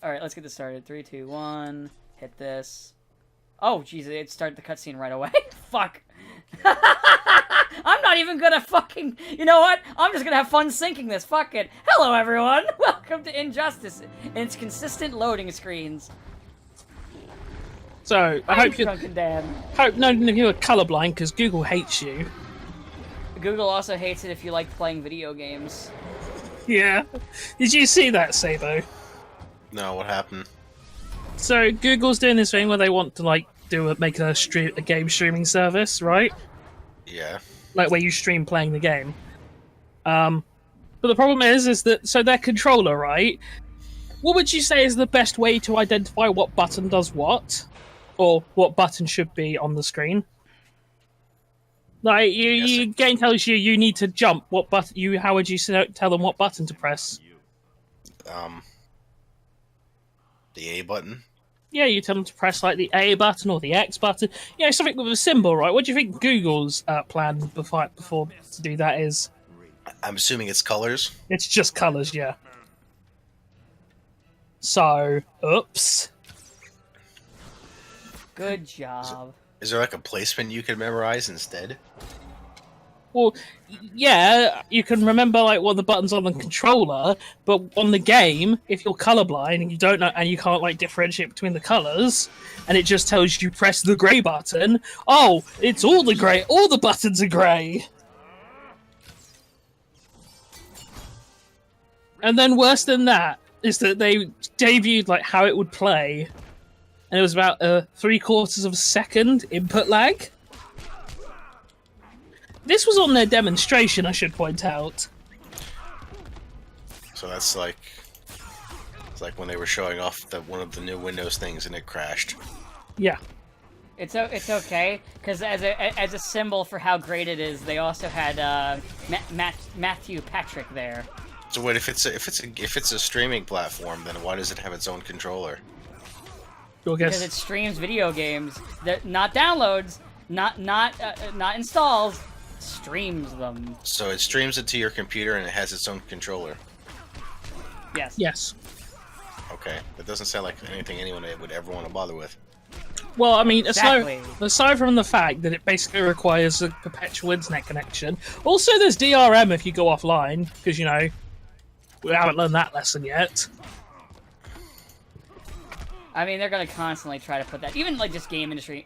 All right, let's get this started. 3, 2, 1. Hit this. Oh, jeez, it started the cutscene right away. Fuck. I'm not even gonna fucking... You know what? I'm just gonna have fun syncing this. Fuck it. Hello, everyone. Welcome to Injustice and its consistent loading screens. So, I hope you... Drunken Dan. No, you're colorblind, because Google hates you. Google also hates it if you like playing video games. Yeah. Did you see that, Sabo? No, what happened? So, Google's doing this thing where they want to, like, make a game streaming service, right? Yeah. Like, where you stream playing the game. But the problem is that, so their controller, right? What would you say is the best way to identify what button does what? Or what button should be on the screen? Like, your game tells you you need to jump. What button? How would you tell them what button to press? The A button. Yeah, you tell them to press like the A button or the X button. Yeah, something with a symbol, right? What do you think Google's plan before to do that is? I'm assuming it's colors. It's just colors, yeah. So, oops. Good job. Is there like a placement you can memorize instead? Well, yeah, you can remember like what the buttons on the controller, but on the game, if you're colorblind and you don't know and you can't like differentiate between the colors, and it just tells you press the grey button. Oh, it's all the buttons are grey. And then worse than that is that they debuted like how it would play, and it was about 3/4 of a second input lag. This was on their demonstration, I should point out. So that's like, it's like when they were showing off one of the new Windows things and it crashed. Yeah. It's okay, because as a symbol for how great it is, they also had Matthew Patrick there. So wait, if it's a streaming platform, then why does it have its own controller? Because it streams video games, not downloads, not installs. Streams them. So it streams it to your computer and it has its own controller. Yes. Yes. Okay, that doesn't sound like anything anyone would ever want to bother with. Well, I mean, Exactly. aside from the fact that it basically requires a perpetual internet connection, also there's DRM if you go offline, because, you know, we haven't learned that lesson yet. I mean, they're gonna constantly try to put that. Even like just game industry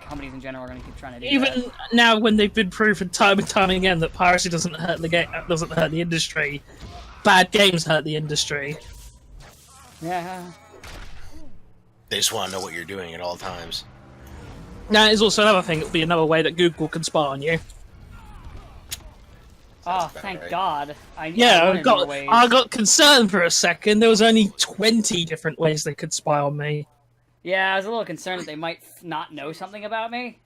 companies in general are gonna keep trying to do that. Even now, when they've been proven time and time again that piracy doesn't hurt the industry, bad games hurt the industry. Yeah. They just want to know what you're doing at all times. Now, there's also another thing. It'll be another way that Google can spy on you. Oh, thank God. I got concerned for a second. There was only 20 different ways they could spy on me. Yeah, I was a little concerned that they might not know something about me.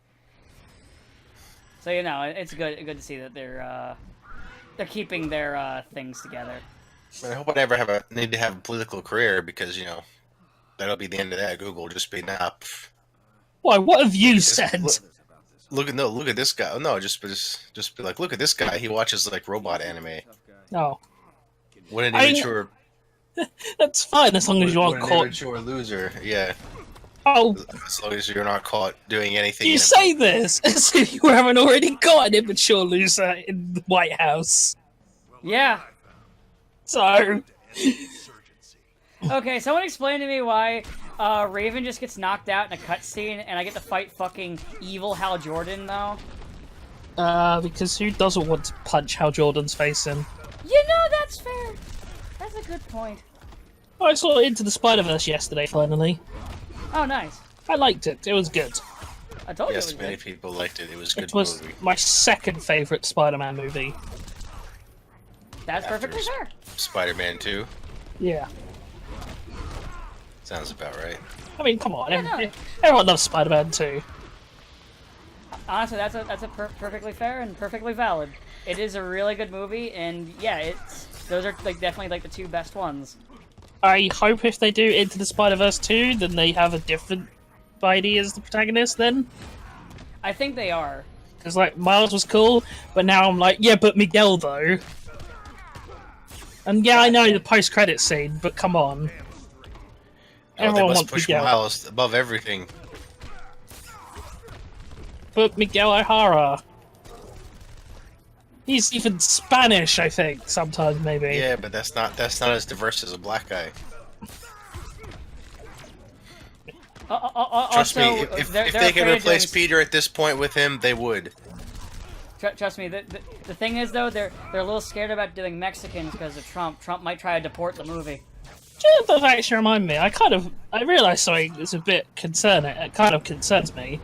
So you know, it's good to see that they're keeping their things together. But I hope I never need to have a political career, because, you know, that'll be the end of that. Google will just be Why? What have you said? Look at this guy. Oh, no, just be like, look at this guy. He watches like robot anime. Oh, What an immature. that's fine as long as you aren't What an caught. immature loser. Yeah. Oh, As long as you're not caught doing anything. you say this as if you haven't already got an immature loser in the White House. Yeah. So, Okay, someone explain to me why Raven just gets knocked out in a cutscene and I get to fight fucking evil Hal Jordan, though? because who doesn't want to punch Hal Jordan's face in? You know, that's fair. That's a good point. I saw Into the Spider-Verse yesterday, finally. Oh, nice. I liked it. It was good. I told you it Yes, was many good. people liked it. It was a good It was movie. my second favourite Spider-Man movie. That's After perfectly fair. Spider-Man 2. Yeah. Sounds about right. I mean, come on. Yeah, no. Everyone loves Spider-Man too. Honestly, that's a perfectly fair and perfectly valid. It is a really good movie, and yeah, those are like definitely like the two best ones. I hope if they do Into the Spider-Verse 2, then they have a different Spidey as the protagonist then. I think they are. Because, like, Miles was cool, but now I'm like, yeah, but Miguel, though. And yeah, I know the post-credit scene, but come on. they Everyone must wants push Miguel. Miles above everything. But Miguel O'Hara. He's even Spanish, I think, sometimes maybe. Yeah, but that's not as diverse as a black guy. Trust me, Also, if they're they could afraid of replace doing- Peter at this point with him, they would. Trust me, the thing is though, they're a little scared about doing Mexicans because of Trump. Trump might try to deport the movie. That actually remind me. I realised something that's a bit concerning. It kind of concerns me.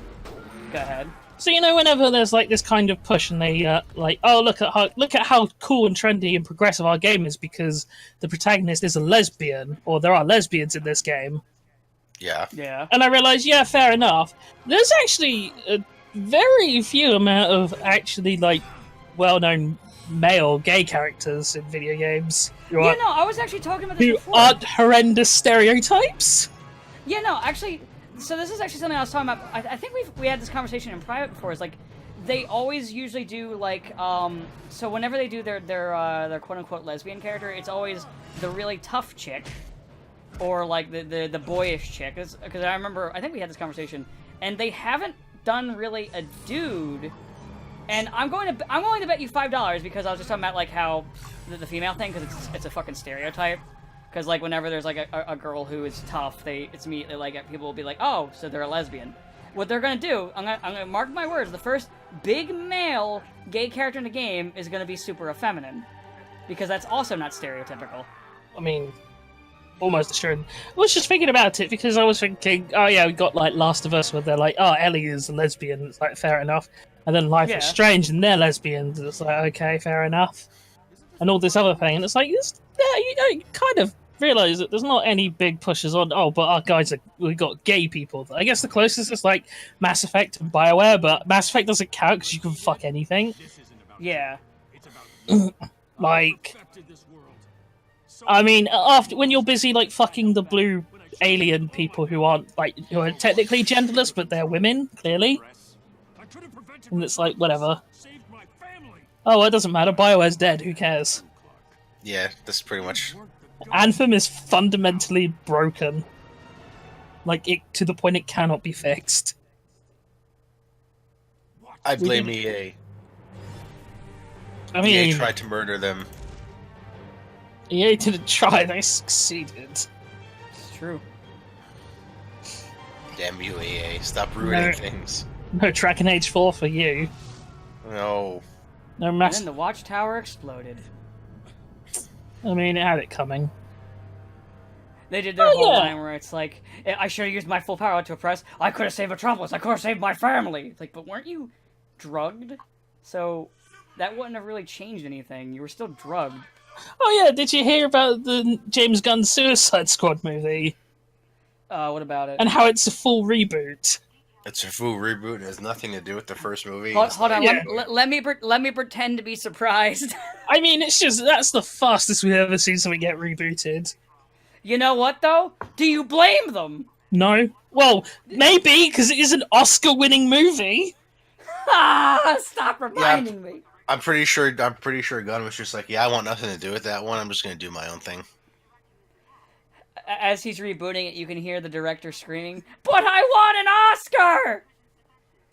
Go ahead. So whenever there's like this kind of push, and they like, oh look at how cool and trendy and progressive our game is because the protagonist is a lesbian, or there are lesbians in this game. Yeah. Yeah. And I realised, yeah, fair enough. There's actually a very few amount of actually like well-known male gay characters in video games who Yeah, no, I was actually talking about this who before. aren't horrendous stereotypes. Yeah, no, actually, so this is actually something I was talking about. I think we had this conversation in private before. It's like they always usually do like so whenever they do their quote unquote lesbian character, it's always the really tough chick or like the boyish chick. Because I remember I think we had this conversation, and they haven't done really a dude. And I'm going to bet you $5 because I was just talking about like how the female thing because it's a fucking stereotype. Because like whenever there's like a girl who is tough, it's immediately like people will be like, oh, so they're a lesbian. What they're gonna do, I'm gonna mark my words. The first big male gay character in the game is gonna be super effeminate, because that's also not stereotypical. I mean, almost assured. I was just thinking about it because I was thinking, oh yeah, we got like Last of Us where they're like, oh, Ellie is a lesbian. It's like fair enough. And then Life is Strange and they're lesbians. It's like okay, fair enough. And all this other thing, and it's like, you kind of realize that there's not any big pushes on. Oh, but our guys we got gay people. I guess the closest is like Mass Effect and BioWare, but Mass Effect doesn't count because you can fuck anything. Yeah. Like, I mean, when you're busy like fucking the blue alien people who are technically genderless, but they're women clearly, and it's like whatever. Oh, it doesn't matter. BioWare's dead. Who cares? Yeah, that's pretty much. Anthem is fundamentally broken. Like, to the point it cannot be fixed. I blame EA. I mean, EA tried to murder them. EA didn't try, they succeeded. It's true. Damn you, EA. Stop ruining No. things. No Dragon Age 4 for you. No. No And Mass... then the watchtower exploded. I mean, it had it coming. They did their whole line where it's like, I should have used my full power to oppress. I could have saved Metropolis. I could have saved my family. It's like, but weren't you drugged? So that wouldn't have really changed anything. You were still drugged. Oh yeah, did you hear about the James Gunn Suicide Squad movie? What about it? And how it's a full reboot? It's a full reboot and has nothing to do with the first movie. Hold on, Yeah. let me pretend to be surprised. I mean, it's just, that's the fastest we've ever seen something get rebooted. You know what, though? Do you blame them? No? Well, maybe, because it is an Oscar-winning movie. Ah, stop reminding me. I'm pretty sure Gunn was just like, yeah, I want nothing to do with that one. I'm just gonna do my own thing. As he's rebooting it, you can hear the director screaming, "But I want an Oscar!"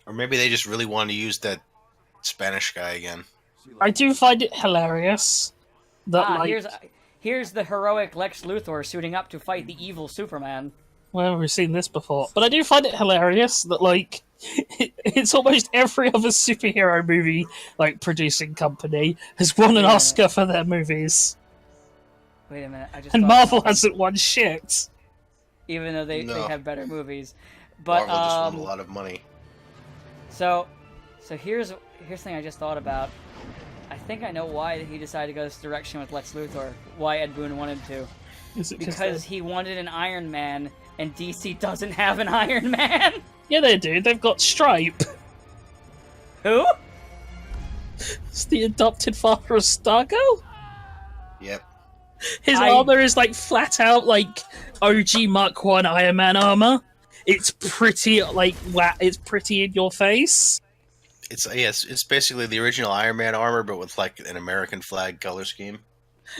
Or maybe they just really wanted to use that Spanish guy again. I do find it hilarious that, Here's the heroic Lex Luthor suiting up to fight the evil Superman. well, we've seen this before, but I do find it hilarious that, like, it's almost every other superhero movie, like, producing company has won an Oscar for their movies. Wait a minute, I just And thought Marvel something. hasn't won shit. Even though they No. have better movies. But, Marvel just won a lot of money. So here's the thing I just thought about. I think I know why he decided to go this direction with Lex Luthor. Why Ed Boon wanted to. Is it Because he wanted an Iron Man, and DC doesn't have an Iron Man. yeah, they do. They've got Stripe. Who? It's the adopted father of Stargirl. Yep. His armor is like flat out like OG Mark 1 Iron Man armor. It's pretty like it's pretty in your face. It's basically the original Iron Man armor, but with like an American flag color scheme.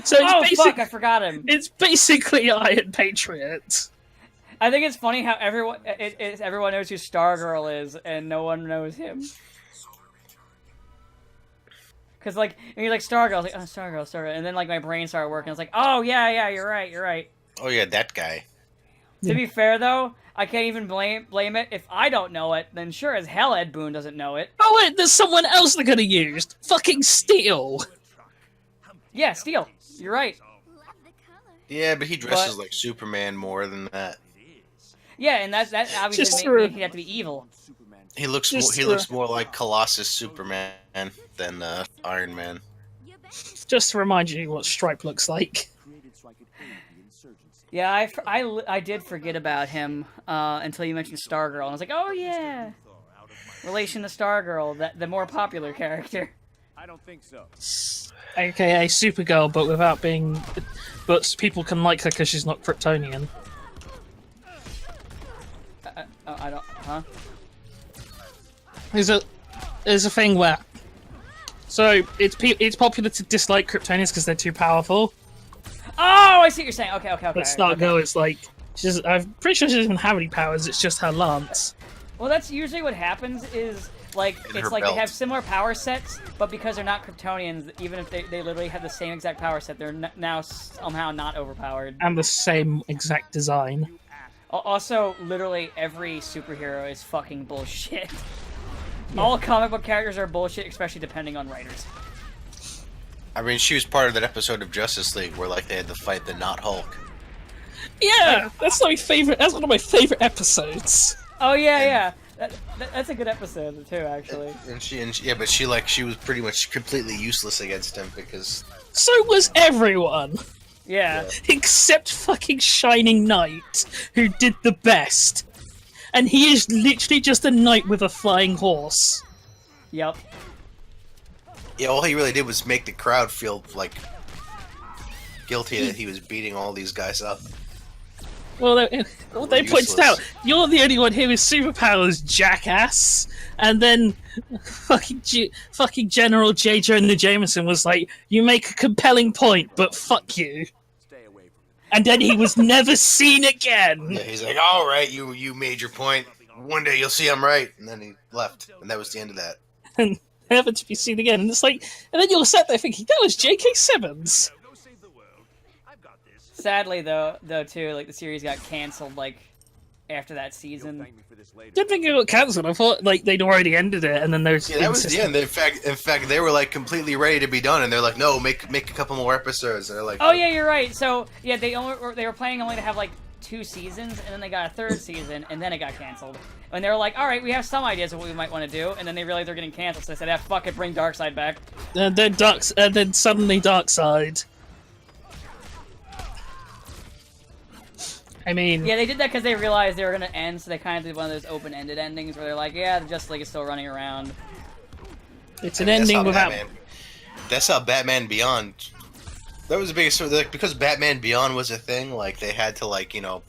So it's Oh fuck! I forgot him. It's basically Iron Patriot. I think it's funny how everyone knows who Stargirl is, and no one knows him. Cause like when you're like Stargirl, I was like, oh, Stargirl, and then like my brain started working. I was like, oh yeah, you're right. Oh yeah, that guy. To be fair though, I can't even blame it. If I don't know it, then sure as hell Ed Boon doesn't know it. Oh wait, there's someone else they could have used. Fucking Steel. Yeah, Steel. You're right. Yeah, but he dresses like Superman more than that. Yeah, and that obviously making it have to be evil. He looks more like Colossus Superman than Iron Man. Just to remind you what Stripe looks like. Yeah, I did forget about him until you mentioned Stargirl, and I was like, oh yeah, relation to Stargirl, the more popular character. I don't think so. AKA Supergirl, but without being... But people can like her because she's not Kryptonian. I don't... Huh? There's a thing where... So, it's popular to dislike Kryptonians because they're too powerful. Oh, I see what you're saying. Okay. But Stargirl is like... I'm pretty sure she doesn't have any powers, it's just her lance. Well, that's usually what happens is... Like, it's like they have similar power sets, but because they're not Kryptonians, even if they literally have the same exact power set, they're now somehow not overpowered. And the same exact design. Also, literally every superhero is fucking bullshit. Yeah. All comic book characters are bullshit, especially depending on writers. I mean, she was part of that episode of Justice League where like they had to fight the not Hulk. Yeah, that's my favorite. That's one of my favorite episodes. Oh yeah. That's a good episode too, actually. And she was pretty much completely useless against him because. So was everyone. Yeah. Except fucking Shining Knight, who did the best, and he is literally just a knight with a flying horse. Yep. Yeah, all he really did was make the crowd feel like guilty that he was beating all these guys up. Well, they pointed out, you're the only one here with superpowers, jackass. And then fucking General J. Jonah Jameson was like, you make a compelling point, but fuck you. Stay away from him. And then he was never seen again. Yeah, he's like, all right, you made your point. One day you'll see I'm right. And then he left, and that was the end of that. And never to be seen again. And it's like, and then you're sat there thinking, that was J.K. Simmons. Sadly, though, too, like the series got canceled like after that season. Didn't think it got cancelled. I thought like they'd already ended it, and then there's that was the end. In fact, they were like completely ready to be done, and they're like, no, make a couple more episodes. And they're like, oh yeah, you're right. So yeah, they were planning only to have like 2 seasons, and then they got a 3rd season, and then it got canceled. And they were like, all right, we have some ideas of what we might want to do, and then they realized they're getting canceled, so they said, yeah, fuck it, bring Darkseid back. And then suddenly Darkseid. I mean... Yeah, they did that because they realized they were going to end, so they kind of did one of those open-ended endings where they're like, yeah, the Justice League is still running around. It's an ending without... That's how Batman Beyond... That was the biggest... Like, because Batman Beyond was a thing, like, they had to, like, you know...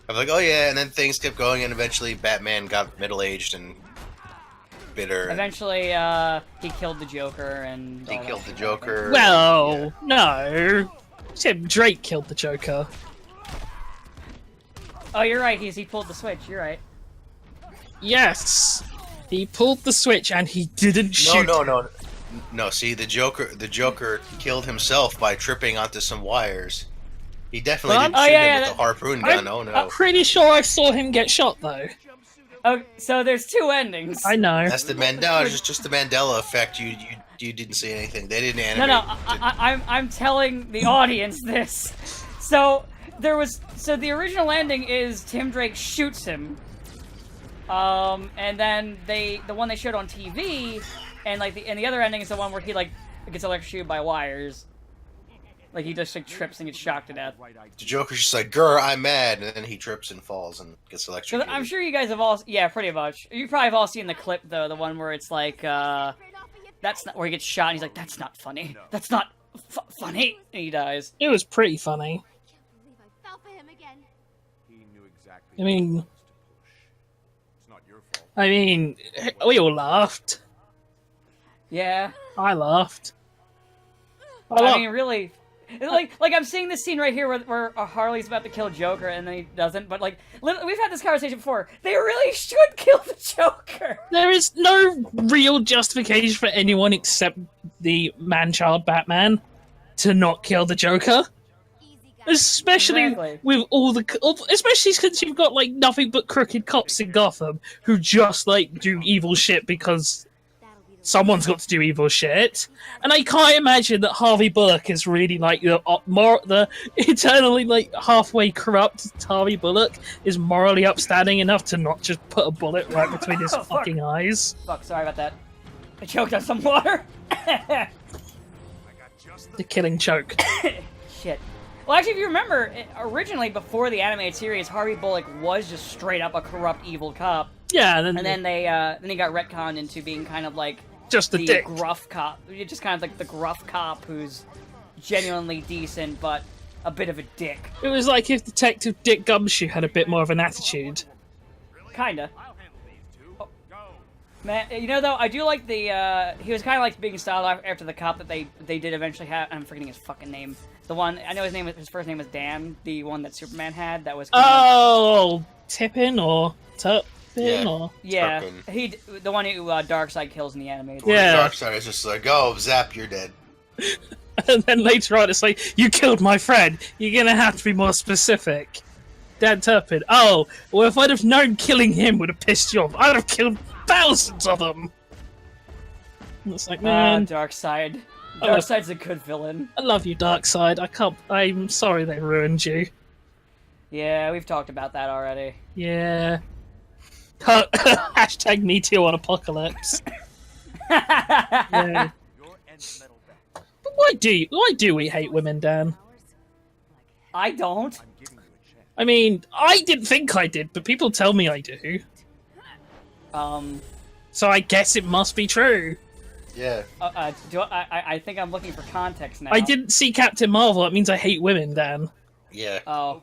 I'm like, oh yeah, and then things kept going, and eventually Batman got middle-aged and bitter. Eventually, he killed the Joker, and... He killed the Joker. Well, no. Tim Drake killed the Joker. Oh, you're right. He pulled the switch. You're right. Yes, he pulled the switch and he didn't shoot. No. See, the Joker killed himself by tripping onto some wires. He definitely didn't shoot him with the harpoon gun. I'm pretty sure I saw him get shot though. Oh, so there's 2 endings. I know. That's the Mandela. Just the Mandela effect. You didn't see anything. They didn't animate. No. I'm telling the audience this. So. The original ending is Tim Drake shoots him, and then the one they showed on TV, and like the other ending is the one where he like gets electrocuted by wires, like he just like trips and gets shocked to death. The Joker's just like, "Grr, I'm mad," and then he trips and falls and gets electrocuted. I'm sure you guys have all, yeah, pretty much. You probably have all seen the clip though, the one where it's like, that's not where he gets shot, and he's like, "That's not funny. That's not funny," and he dies. It was pretty funny. I mean, we all laughed. Yeah. I laughed. I mean, really, Like I'm seeing this scene right here where Harley's about to kill Joker and then he doesn't. But like, we've had this conversation before. They really should kill the Joker. There is no real justification for anyone except the man-child Batman to not kill the Joker. Especially Exactly. with all the, especially since you've got like nothing but crooked cops in Gotham who just like do evil shit because someone's got to do evil shit. And I can't imagine that Harvey Bullock is really like the eternally like halfway corrupt Harvey Bullock is morally upstanding enough to not just put a bullet right between his Oh, fuck. fucking eyes. Fuck, sorry about that. I choked on some water. The killing choke. Shit. Well, actually, if you remember, originally before the animated series, Harvey Bullock was just straight up a corrupt, evil cop, Yeah, and then then he got retconned into being kind of like just the dick. gruff cop, just kind of like the gruff cop who's genuinely decent but a bit of a dick, It was like if Detective Dick Gumshoe had a bit more of an attitude. kinda. Man, you know though, I do like the he was kind of like being styled after the cop that they did eventually have. I'm forgetting his fucking name. The one I know his first name was Dan. The one that Superman had that was. Oh, Tippin or Turpin Yeah. or Yeah, Turpin. the one who Darkseid kills in the animated. Yeah. Darkseid is just like, oh, Zap, you're dead. and then later on it's like, you killed my friend. You're gonna have to be more specific. Dan Turpin. Oh, well, if I'd have known killing him would have pissed you off, I'd have killed thousands of them. And it's like, man, Darkseid. I love- Darkseid's a good villain. I love you, Darkseid. I'm sorry they ruined you. Yeah, we've talked about that already. Yeah. Hashtag me too on Apocalypse. Yeah. But why do we hate women, Dan? I don't. I mean, I didn't think I did, but people tell me I do. So I guess it must be true. Yeah. I think I'm looking for context now. I didn't see Captain Marvel. That means I hate women, Dan. Yeah. Oh.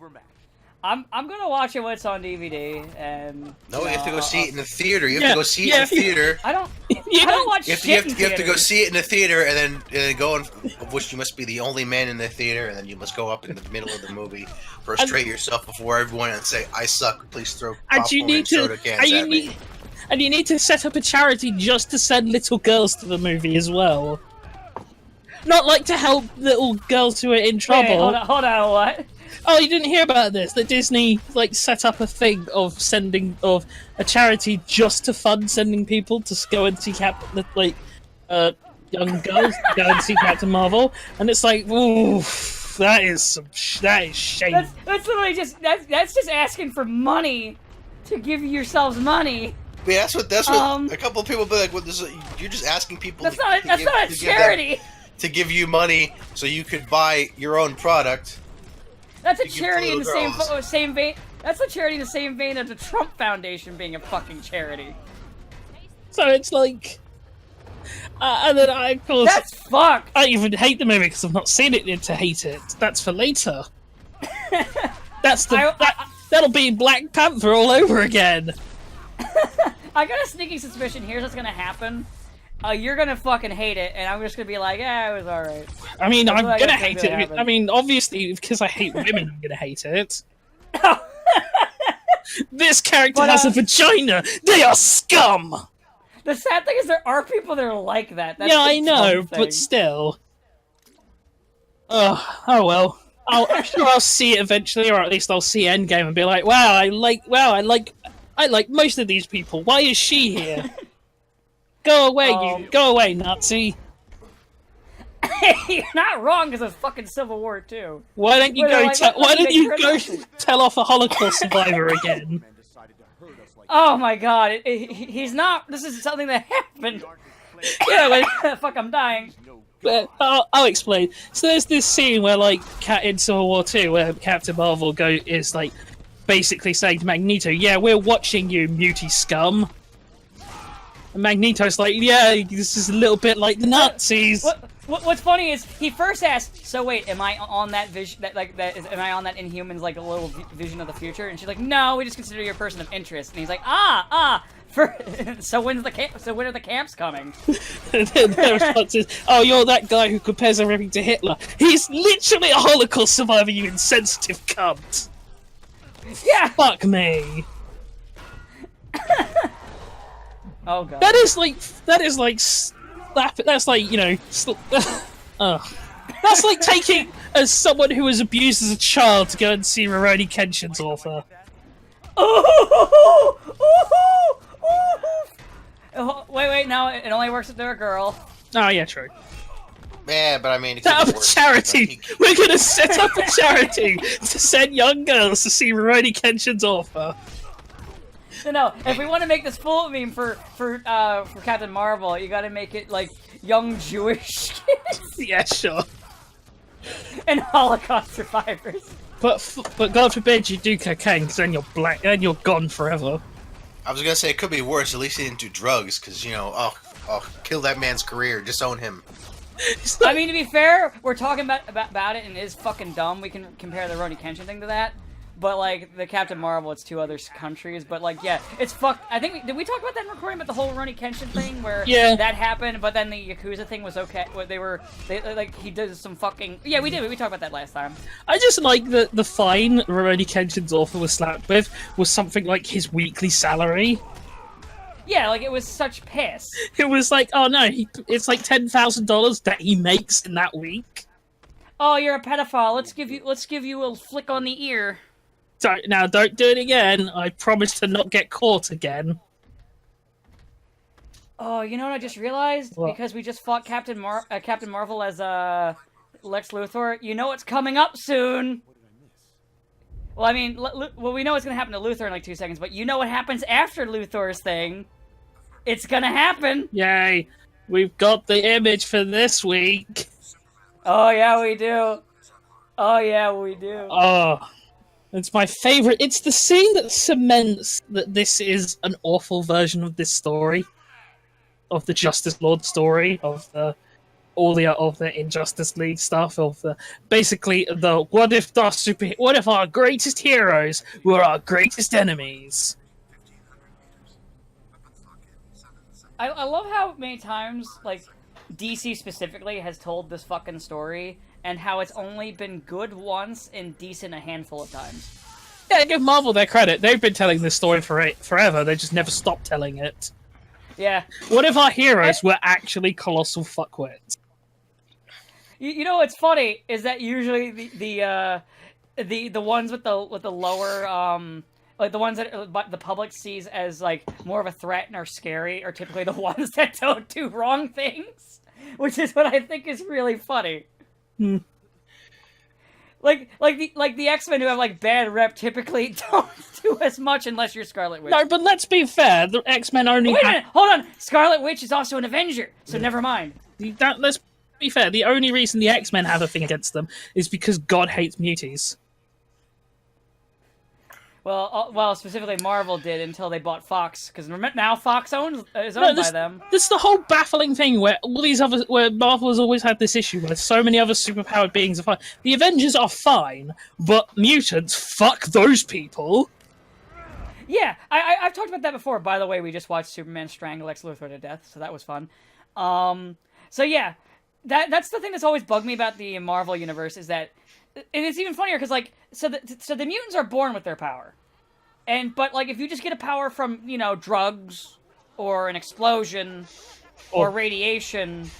I'm gonna watch it when it's on DVD, and No, you have to go I'll- see it in the theater. You have Yeah, to go see it yeah, in the theater. I don't. You I don't watch You shit have, in you have to go theaters. see it in the theater and then go and which you must be the only man in the theater, and then you must go up in the middle of the movie, prostrate yourself before everyone and say, "I suck. Please throw And popcorn you need and to, soda cans and you at me." need, and you need to set up a charity just to send little girls to the movie as well. Not like to help little girls who are in trouble. Wait, hold on, what? Oh, you didn't hear about this? That Disney like set up a thing of a charity just to fund sending people to go and see young girls to go and see Captain Marvel, and it's like, ooh, that is shame. That's literally that's just asking for money to give yourselves money. Yeah, that's what a couple of people be like. Well, you're just asking people. That's not a charity. To give you money so you could buy your own product. That's a to give charity in the little girls. same vein. That's a charity in the same vein as the Trump Foundation being a fucking charity. So it's like, and then I, of course, That's fucked. I even hate the movie because I've not seen it to hate it. That's for later. That's that'll be Black Panther all over again. I got a sneaking suspicion. Here's what's gonna happen. You're gonna fucking hate it, and I'm just gonna be like, yeah, it was alright. I mean, That's I'm what I gonna guess hate is it. gonna happen. I mean, obviously, because I hate women, I'm gonna hate it. This character But, has a vagina. They are scum. The sad thing is there are people that are like that. That's Yeah, the I know, dumb thing. but still. Oh well. I'm sure I'll see it eventually, or at least I'll see Endgame and be like, wow, I like most of these people. Why is she here? Go away, Nazi. You're not wrong, because it's fucking Civil War too. Why don't you Wait, go? like, Why don't you go Nazi. tell off a Holocaust survivor again? Oh my god, he's not. This is something that happened. Yeah, like, Fuck, I'm dying. I'll explain. So there's this scene where, like, in Civil War 2, where Captain Marvel is like basically saying to Magneto, "Yeah, we're watching you, muty scum." And Magneto's like, "Yeah, this is a little bit like the Nazis." What's funny is he first asked, "So wait, am I on that vision? Am I on that Inhumans like a little vision of the future?" And she's like, "No, we just consider you a person of interest." And he's like, "Ah, So when's the camp? So when are the camps coming? And then their response is, "Oh, you're that guy who compares everything to Hitler. He's literally a Holocaust survivor, you insensitive cunt." Yeah. Fuck me. Oh god. That is like slap. That's like that's like taking as someone who was abused as a child to go and see Rurouni Kenshin's author. Oh, wait, no, it only works if they're a girl. Oh yeah, true. Yeah, but I mean, it Set could up be a worse. charity. We're gonna set up a charity to send young girls to see Rurouni Kenshin's author. No, if we want to make this full meme for Captain Marvel, you gotta make it like young Jewish kids Yeah, sure. and Holocaust survivors. But God forbid you do cocaine, because then you're black and you're gone forever. I was gonna say it could be worse. At least he didn't do drugs, because kill that man's career. Disown him. I mean, to be fair, we're talking about it and it is fucking dumb. We can compare the Rurouni Kenshin thing to that. But, like, the Captain Marvel, it's 2 other countries. But, like, yeah, it's fucked. I think, did we talk about that in recording, about the whole Rurouni Kenshin thing? Where that happened, but then the Yakuza thing was okay. He did some fucking... Yeah, we did. We talked about that last time. I just like that the fine Rurouni Kenshin's author was slapped with was something like his weekly salary. Yeah, like, it was such piss. It was like, oh no, it's like $10,000 that he makes in that week. Oh, you're a pedophile. Let's give you a flick on the ear. Now, don't do it again. I promise to not get caught again. Oh, you know what I just realized? What? Because we just fought Captain Marvel as Lex Luthor. You know what's coming up soon. Well, I mean, we know what's gonna happen to Luthor in like 2 seconds, but you know what happens after Luthor's thing? It's gonna happen. Yay! We've got the image for this week. Oh yeah, we do. Oh yeah, we do. Oh. It's my favorite. It's the scene that cements that this is an awful version of this story, of the Justice Lord story, of the Injustice League stuff, of the basically the what if our greatest heroes were our greatest enemies. I love how many times like DC specifically has told this fucking story. And how it's only been good once and decent a handful of times. Yeah, give Marvel their credit. They've been telling this story forever. They just never stopped telling it. Yeah. What if our heroes were actually colossal fuckwits? You know what's funny is that usually the ones with the lower like the ones that the public sees as like more of a threat and are scary are typically the ones that don't do wrong things, which is what I think is really funny. Like the X-Men who have like bad rep typically don't do as much unless you're Scarlet Witch. No, but let's be fair. The X-Men only. Wait a minute, hold on. Scarlet Witch is also an Avenger, so never mind. Let's be fair. The only reason the X-Men have a thing against them is because God hates muties. Well, specifically Marvel did until they bought Fox, because now Fox is owned by them. This is the whole baffling thing where where Marvel has always had this issue where so many other superpowered beings are fine. The Avengers are fine, but mutants, fuck those people. Yeah, I've talked about that before. By the way, we just watched Superman strangle Lex Luthor to death, so that was fun. So yeah, that's the thing that's always bugged me about the Marvel universe is that. And it's even funnier because, like, so the mutants are born with their power, but like if you just get a power from drugs or an explosion or radiation,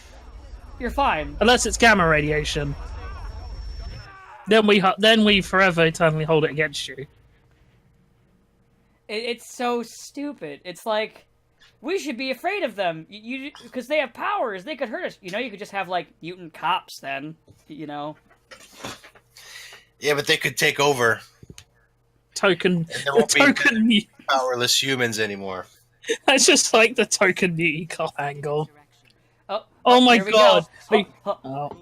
you're fine. Unless it's gamma radiation, then we forever eternally hold it against you. It's so stupid. It's like we should be afraid of them. Because they have powers, they could hurt us. You could just have like mutant cops then. Yeah, but they could take over. Token Powerless humans anymore. That's just like the token mutant cop angle. Oh my here we god! go.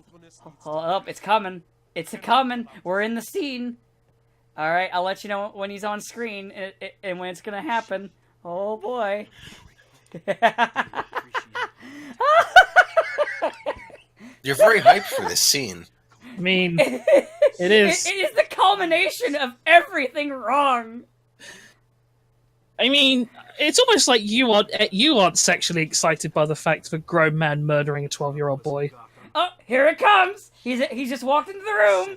Hold up, it's coming. It's coming. We're in the scene. All right, I'll let you know when he's on screen and when it's gonna happen. Oh boy. You're very hyped for this scene. I mean, it is. It is the culmination of everything wrong. I mean, it's almost like you aren't sexually excited by the fact of a grown man murdering a 12-year-old boy. Oh, here it comes! He's just walked into the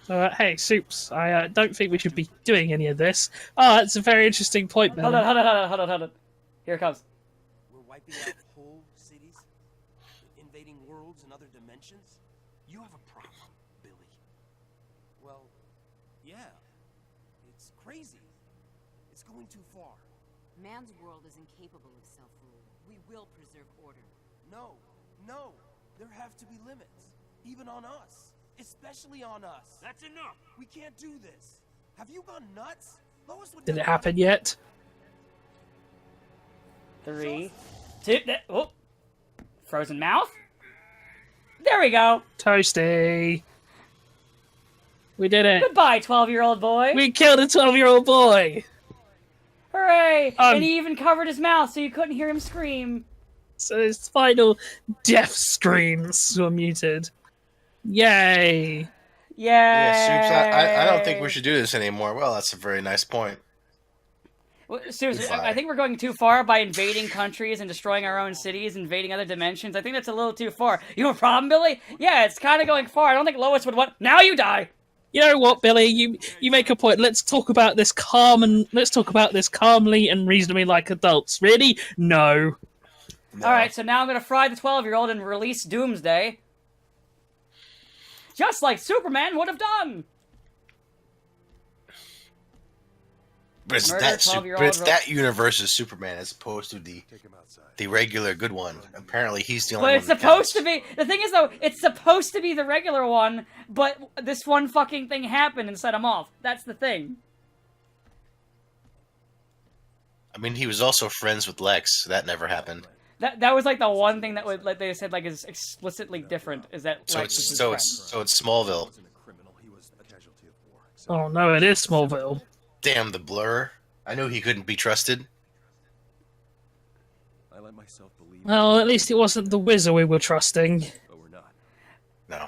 room! Hey, Soups, I don't think we should be doing any of this. Oh, that's a very interesting point, Ben. Hold on. Here it comes. We're wiping out whole cities, invading worlds and other dimensions. You have a problem, Billy. Well, yeah. It's crazy. It's going too far. Man's world is incapable of self-rule. We will preserve order. No. There have to be limits. Even on us. Especially on us. That's enough. We can't do this. Have you gone nuts? Lois would Did it never- happen yet? 3, 2, oh. Frozen mouth? There we go! Toasty. We did it. Goodbye, 12-year-old boy! We killed a 12-year-old boy. Hooray! And he even covered his mouth so you couldn't hear him scream. So his final death screams were muted. Yay! Yeah, Soups, I don't think we should do this anymore. Well, that's a very nice point. Well, seriously, Goodbye. I think we're going too far by invading countries and destroying our own cities, invading other dimensions. I think that's a little too far. You have a problem, Billy? Yeah, it's kind of going far. I don't think Lois would want. Now you die. You know what, Billy? You make a point. Let's talk about this calmly and reasonably like adults. Really? No. No. All right, so now I'm gonna fry the 12-year-old and release Doomsday, just like Superman would have done. But it's, Murder that, 12-year-old but it's ro- that universe's Superman as opposed to the Take him outside. regular good one. Apparently, he's the only But one. it's that supposed counts. to be. The thing is, though, it's supposed to be the regular one, but this one fucking thing happened and set him off. That's the thing. I mean, he was also friends with Lex. So that never happened. That was like the one thing that would like they said like is explicitly different is that So Lex is it's his so friend. it's so it's Smallville. Wasn't a criminal. He was a casualty of war. So Oh no, it is Smallville. Damn the Blur. I knew he couldn't be trusted. I let myself believe. Well, at least it wasn't the Wizard we were trusting. But we're not. No.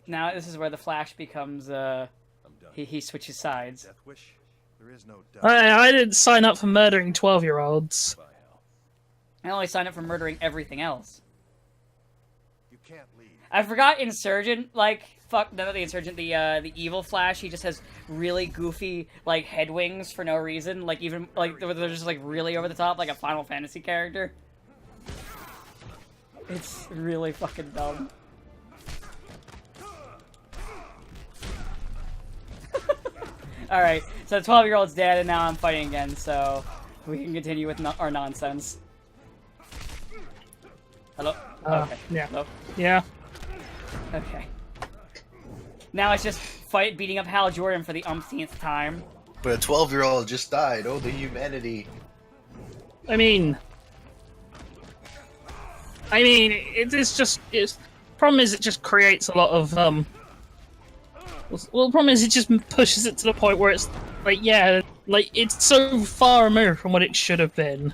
Now this is where the Flash becomes I'm done. he switches sides. Death wish. There is no death. I didn't sign up for murdering 12-year-olds. By hell. I only signed up for murdering everything else. You can't leave. I forgot Insurgent, like, fuck, not the Insurgent, the evil Flash, he just has really goofy, like, head wings for no reason, like, even, like, they're just, like, really over the top, like a Final Fantasy character. It's really fucking dumb. Alright, so the 12-year-old's dead, and now I'm fighting again, so we can continue with our nonsense. Hello? Okay. Yeah. Hello? Yeah. Okay. Now it's just beating up Hal Jordan for the umpteenth time. But a 12-year-old just died. Oh, the humanity. I mean, it is just. Problem is, it just creates a lot of Well, the problem is, it just pushes it to the point where it's like, yeah, like it's so far removed from what it should have been.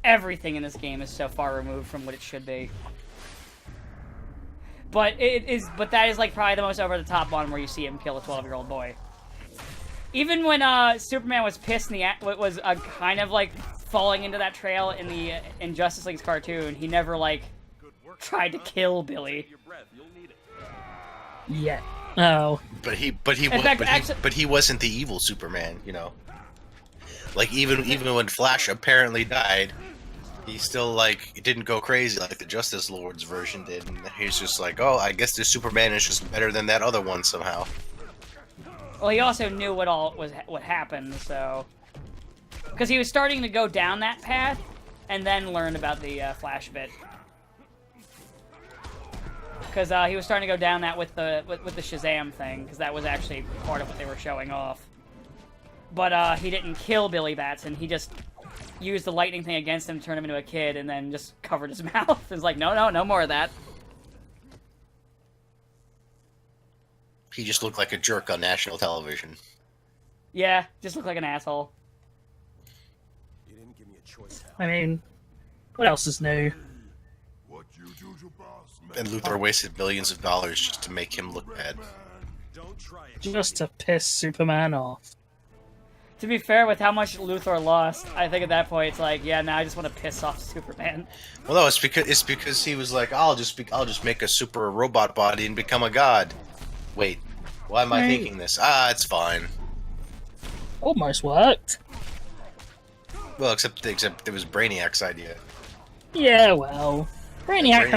Everything in this game is so far removed from what it should be. But but that is like probably the most over-the-top one where you see him kill a 12-year-old boy. Even when Superman was pissed in was kind of like falling into that trail in the in Justice League's cartoon, he never like tried to kill Billy. Your breath. You'll need it. Yeah. Oh. But he wasn't the evil Superman, you know. Like even when Flash apparently died, he still like it didn't go crazy like the Justice Lord's version did. And he's just like, oh, I guess this Superman is just better than that other one somehow. Well, he also knew what happened, so because he was starting to go down that path, and then learned about the Flash bit. Because he was starting to go down that with the Shazam thing, because that was actually part of what they were showing off. But he didn't kill Billy Batson. He just used the lightning thing against him, turned him into a kid, and then just covered his mouth. It's like, no more of that. He just looked like a jerk on national television. Yeah, just looked like an asshole. You didn't give me a choice, Hal. I mean, what else is new? And Luthor wasted millions of dollars just to make him look bad. Don't try it. Just to piss Superman off. To be fair, with how much Luthor lost, I think at that point it's like, yeah, now I just want to piss off Superman. Well, no, it's because he was like, I'll just make a super robot body and become a god. Wait, why am I Right. thinking this? Ah, it's fine. Almost worked. Well, except it was Brainiac's idea. Yeah, well, Brainiac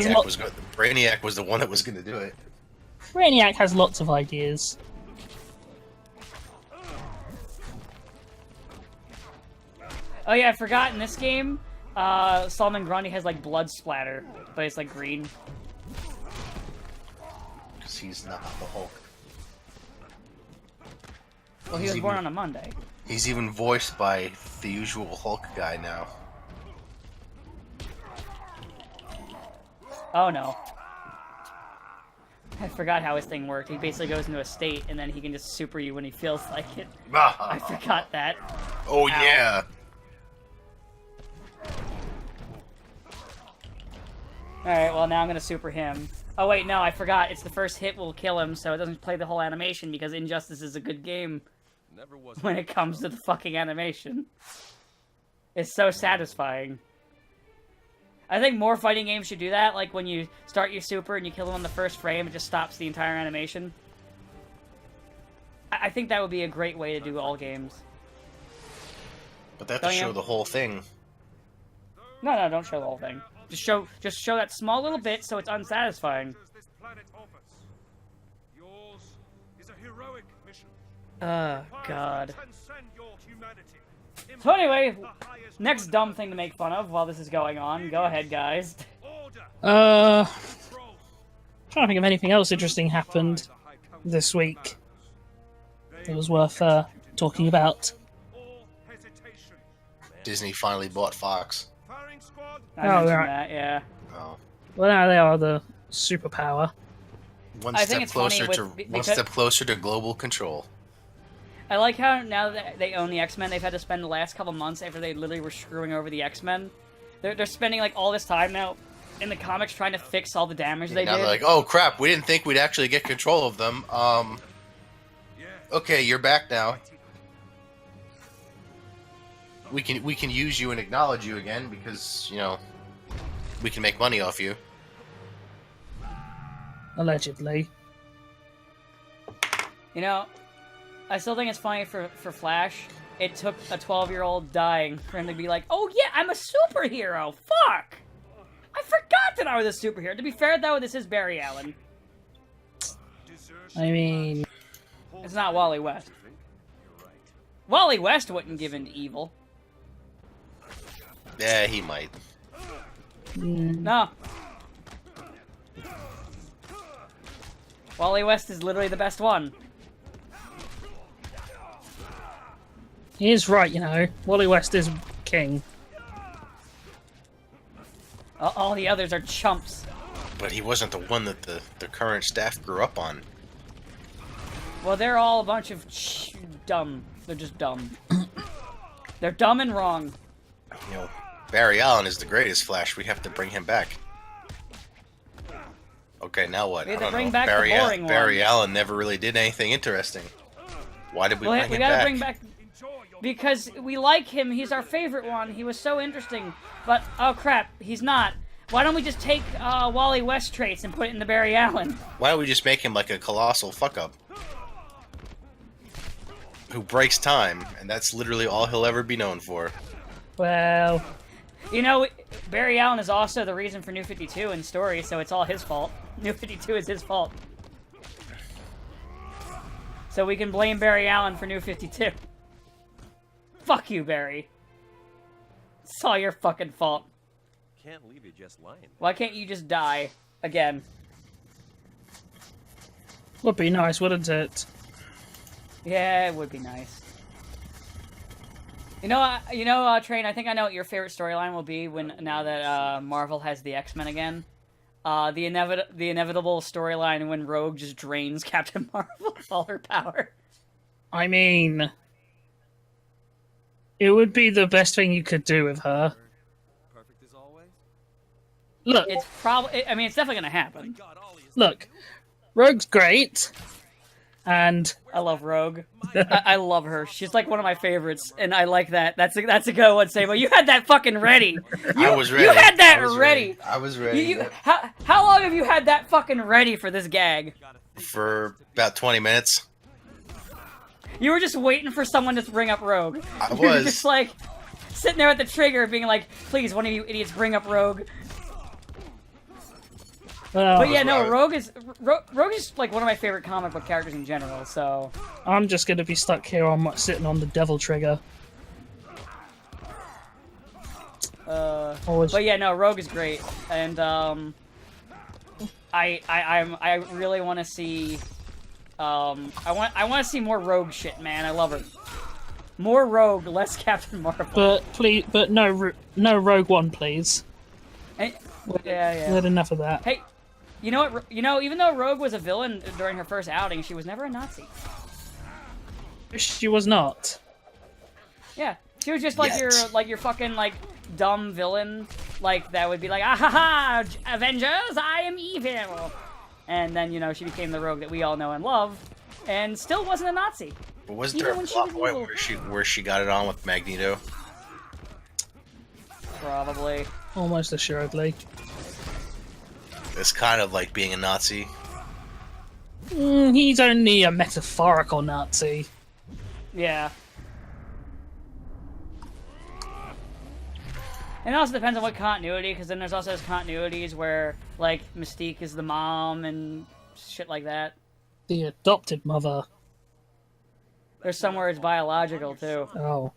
Brainiac was the one that was going to do it. Brainiac has lots of ideas. Oh yeah, I forgot in this game, Solomon Grundy has like blood splatter, but it's like green. Because he's not the Hulk. Well, he He's was born even- on a Monday. He's even voiced by the usual Hulk guy now. Oh no. I forgot how his thing worked. He basically goes into a state and then he can just super you when he feels like it. I forgot that. Oh yeah. Alright, well now I'm gonna super him. Oh wait, no, I forgot. It's the first hit will kill him, so it doesn't play the whole animation because Injustice is a good game Never was. when it comes to the fucking animation. It's so satisfying. I think more fighting games should do that, like when you start your super and you kill him on the first frame, it just stops the entire animation. I think that would be a great way to do all games. But they have to Don't you? show the whole thing. No, don't show the whole thing. Just show that small little bit so it's unsatisfying. This planet offers. Yours is a heroic mission. God. Transcend your humanity. So anyway, The highest next dumb thing to make fun of while this is going on. Go ahead, guys. order. Trying to think of anything else interesting happened this week that was worth talking about. All hesitation. Disney finally bought Fox. Firing squad. I Oh, mentioned right. that, yeah. Oh. Well, now they are the superpower. One I step think it's funny closer with- to because- one step closer to global control. I like how now that they own the X-Men, they've had to spend the last couple months after they literally were screwing over the X-Men. They're spending like all this time now in the comics trying to fix all the damage they Now did. they're like, oh crap, we didn't think we'd actually get control of them. Okay, you're back now. We can use you and acknowledge you again because, you know, we can make money off you. Allegedly. You know, I still think it's funny for Flash. It took a 12-year-old dying for him to be like, oh yeah, I'm a superhero! Fuck! I forgot that I was a superhero. To be fair, though, this is Barry Allen. I mean, It's not Wally West. Wally West wouldn't give in to evil. Yeah, he might. No. Wally West is literally the best one. he is right, you know. Wally West is king. All the others are chumps. But he wasn't the one that the current staff grew up on. Well, they're all a bunch of dumb. They're just dumb. They're dumb and wrong. You know, Barry Allen is the greatest Flash. We have to bring him back. Okay, now what? We have I to don't bring know. back the Barry, boring Barry one. Allen never really did anything interesting. Why did we Well, bring we him gotta back? bring back because we like him. He's our favorite one. He was so interesting. But oh crap, he's not. Why don't we just take Wally West traits and put it into Barry Allen? Why don't we just make him like a colossal fuck up? Who breaks time, and that's literally all he'll ever be known for. Well, You know, Barry Allen is also the reason for New 52 in story, so it's all his fault. New 52 is his fault. So we can blame Barry Allen for New 52. Fuck you, Barry. It's all your fucking fault. Can't leave you just lying. Why can't you just die again? would be nice, wouldn't it? Yeah, it would be nice. Train, I think I know what your favorite storyline will be now that Marvel has the X-Men again. The inevitable storyline when Rogue just drains Captain Marvel of all her power. I mean, it would be the best thing you could do with her. Perfect as always. Look, It's probably, I mean, it's definitely gonna happen. God, Ollie is look, Rogue's great, And I love Rogue. I love her. She's like one of my favorites, and I like that. That's a good one, Sable. You had that fucking ready. I was ready. You had that I was ready. I was ready. How long have you had that fucking ready for this gag? For about 20 minutes. You were just waiting for someone to bring up Rogue. I You were was. just like sitting there at the trigger, being like, "Please, one of you idiots, bring up Rogue." well, But yeah, no, right. Rogue is like one of my favorite comic book characters in general. So I'm just gonna be stuck here on sitting on the devil trigger. Always. but yeah, no, Rogue is great, and I really want to see, I want to see more Rogue shit, man. I love her. More Rogue, less Captain Marvel. But please, but no Rogue One, please. And- yeah. We had enough of that. Hey, you know what? You know, even though Rogue was a villain during her first outing, she was never a Nazi. She was not. Yeah, she was just like Yet. your fucking like dumb villain, like that would be like, ah ha ha, Avengers, I am evil, and then you know she became the Rogue that we all know and love, and still wasn't a Nazi. But wasn't Even there a when she plot was point evil. where she got it on with Magneto? Probably. Almost assuredly. It's kind of like being a Nazi. He's only a metaphorical Nazi. Yeah. And it also depends on what continuity, because then there's also those continuities where, like, Mystique is the mom and shit like that. The adopted mother. There's somewhere it's biological, too. Oh.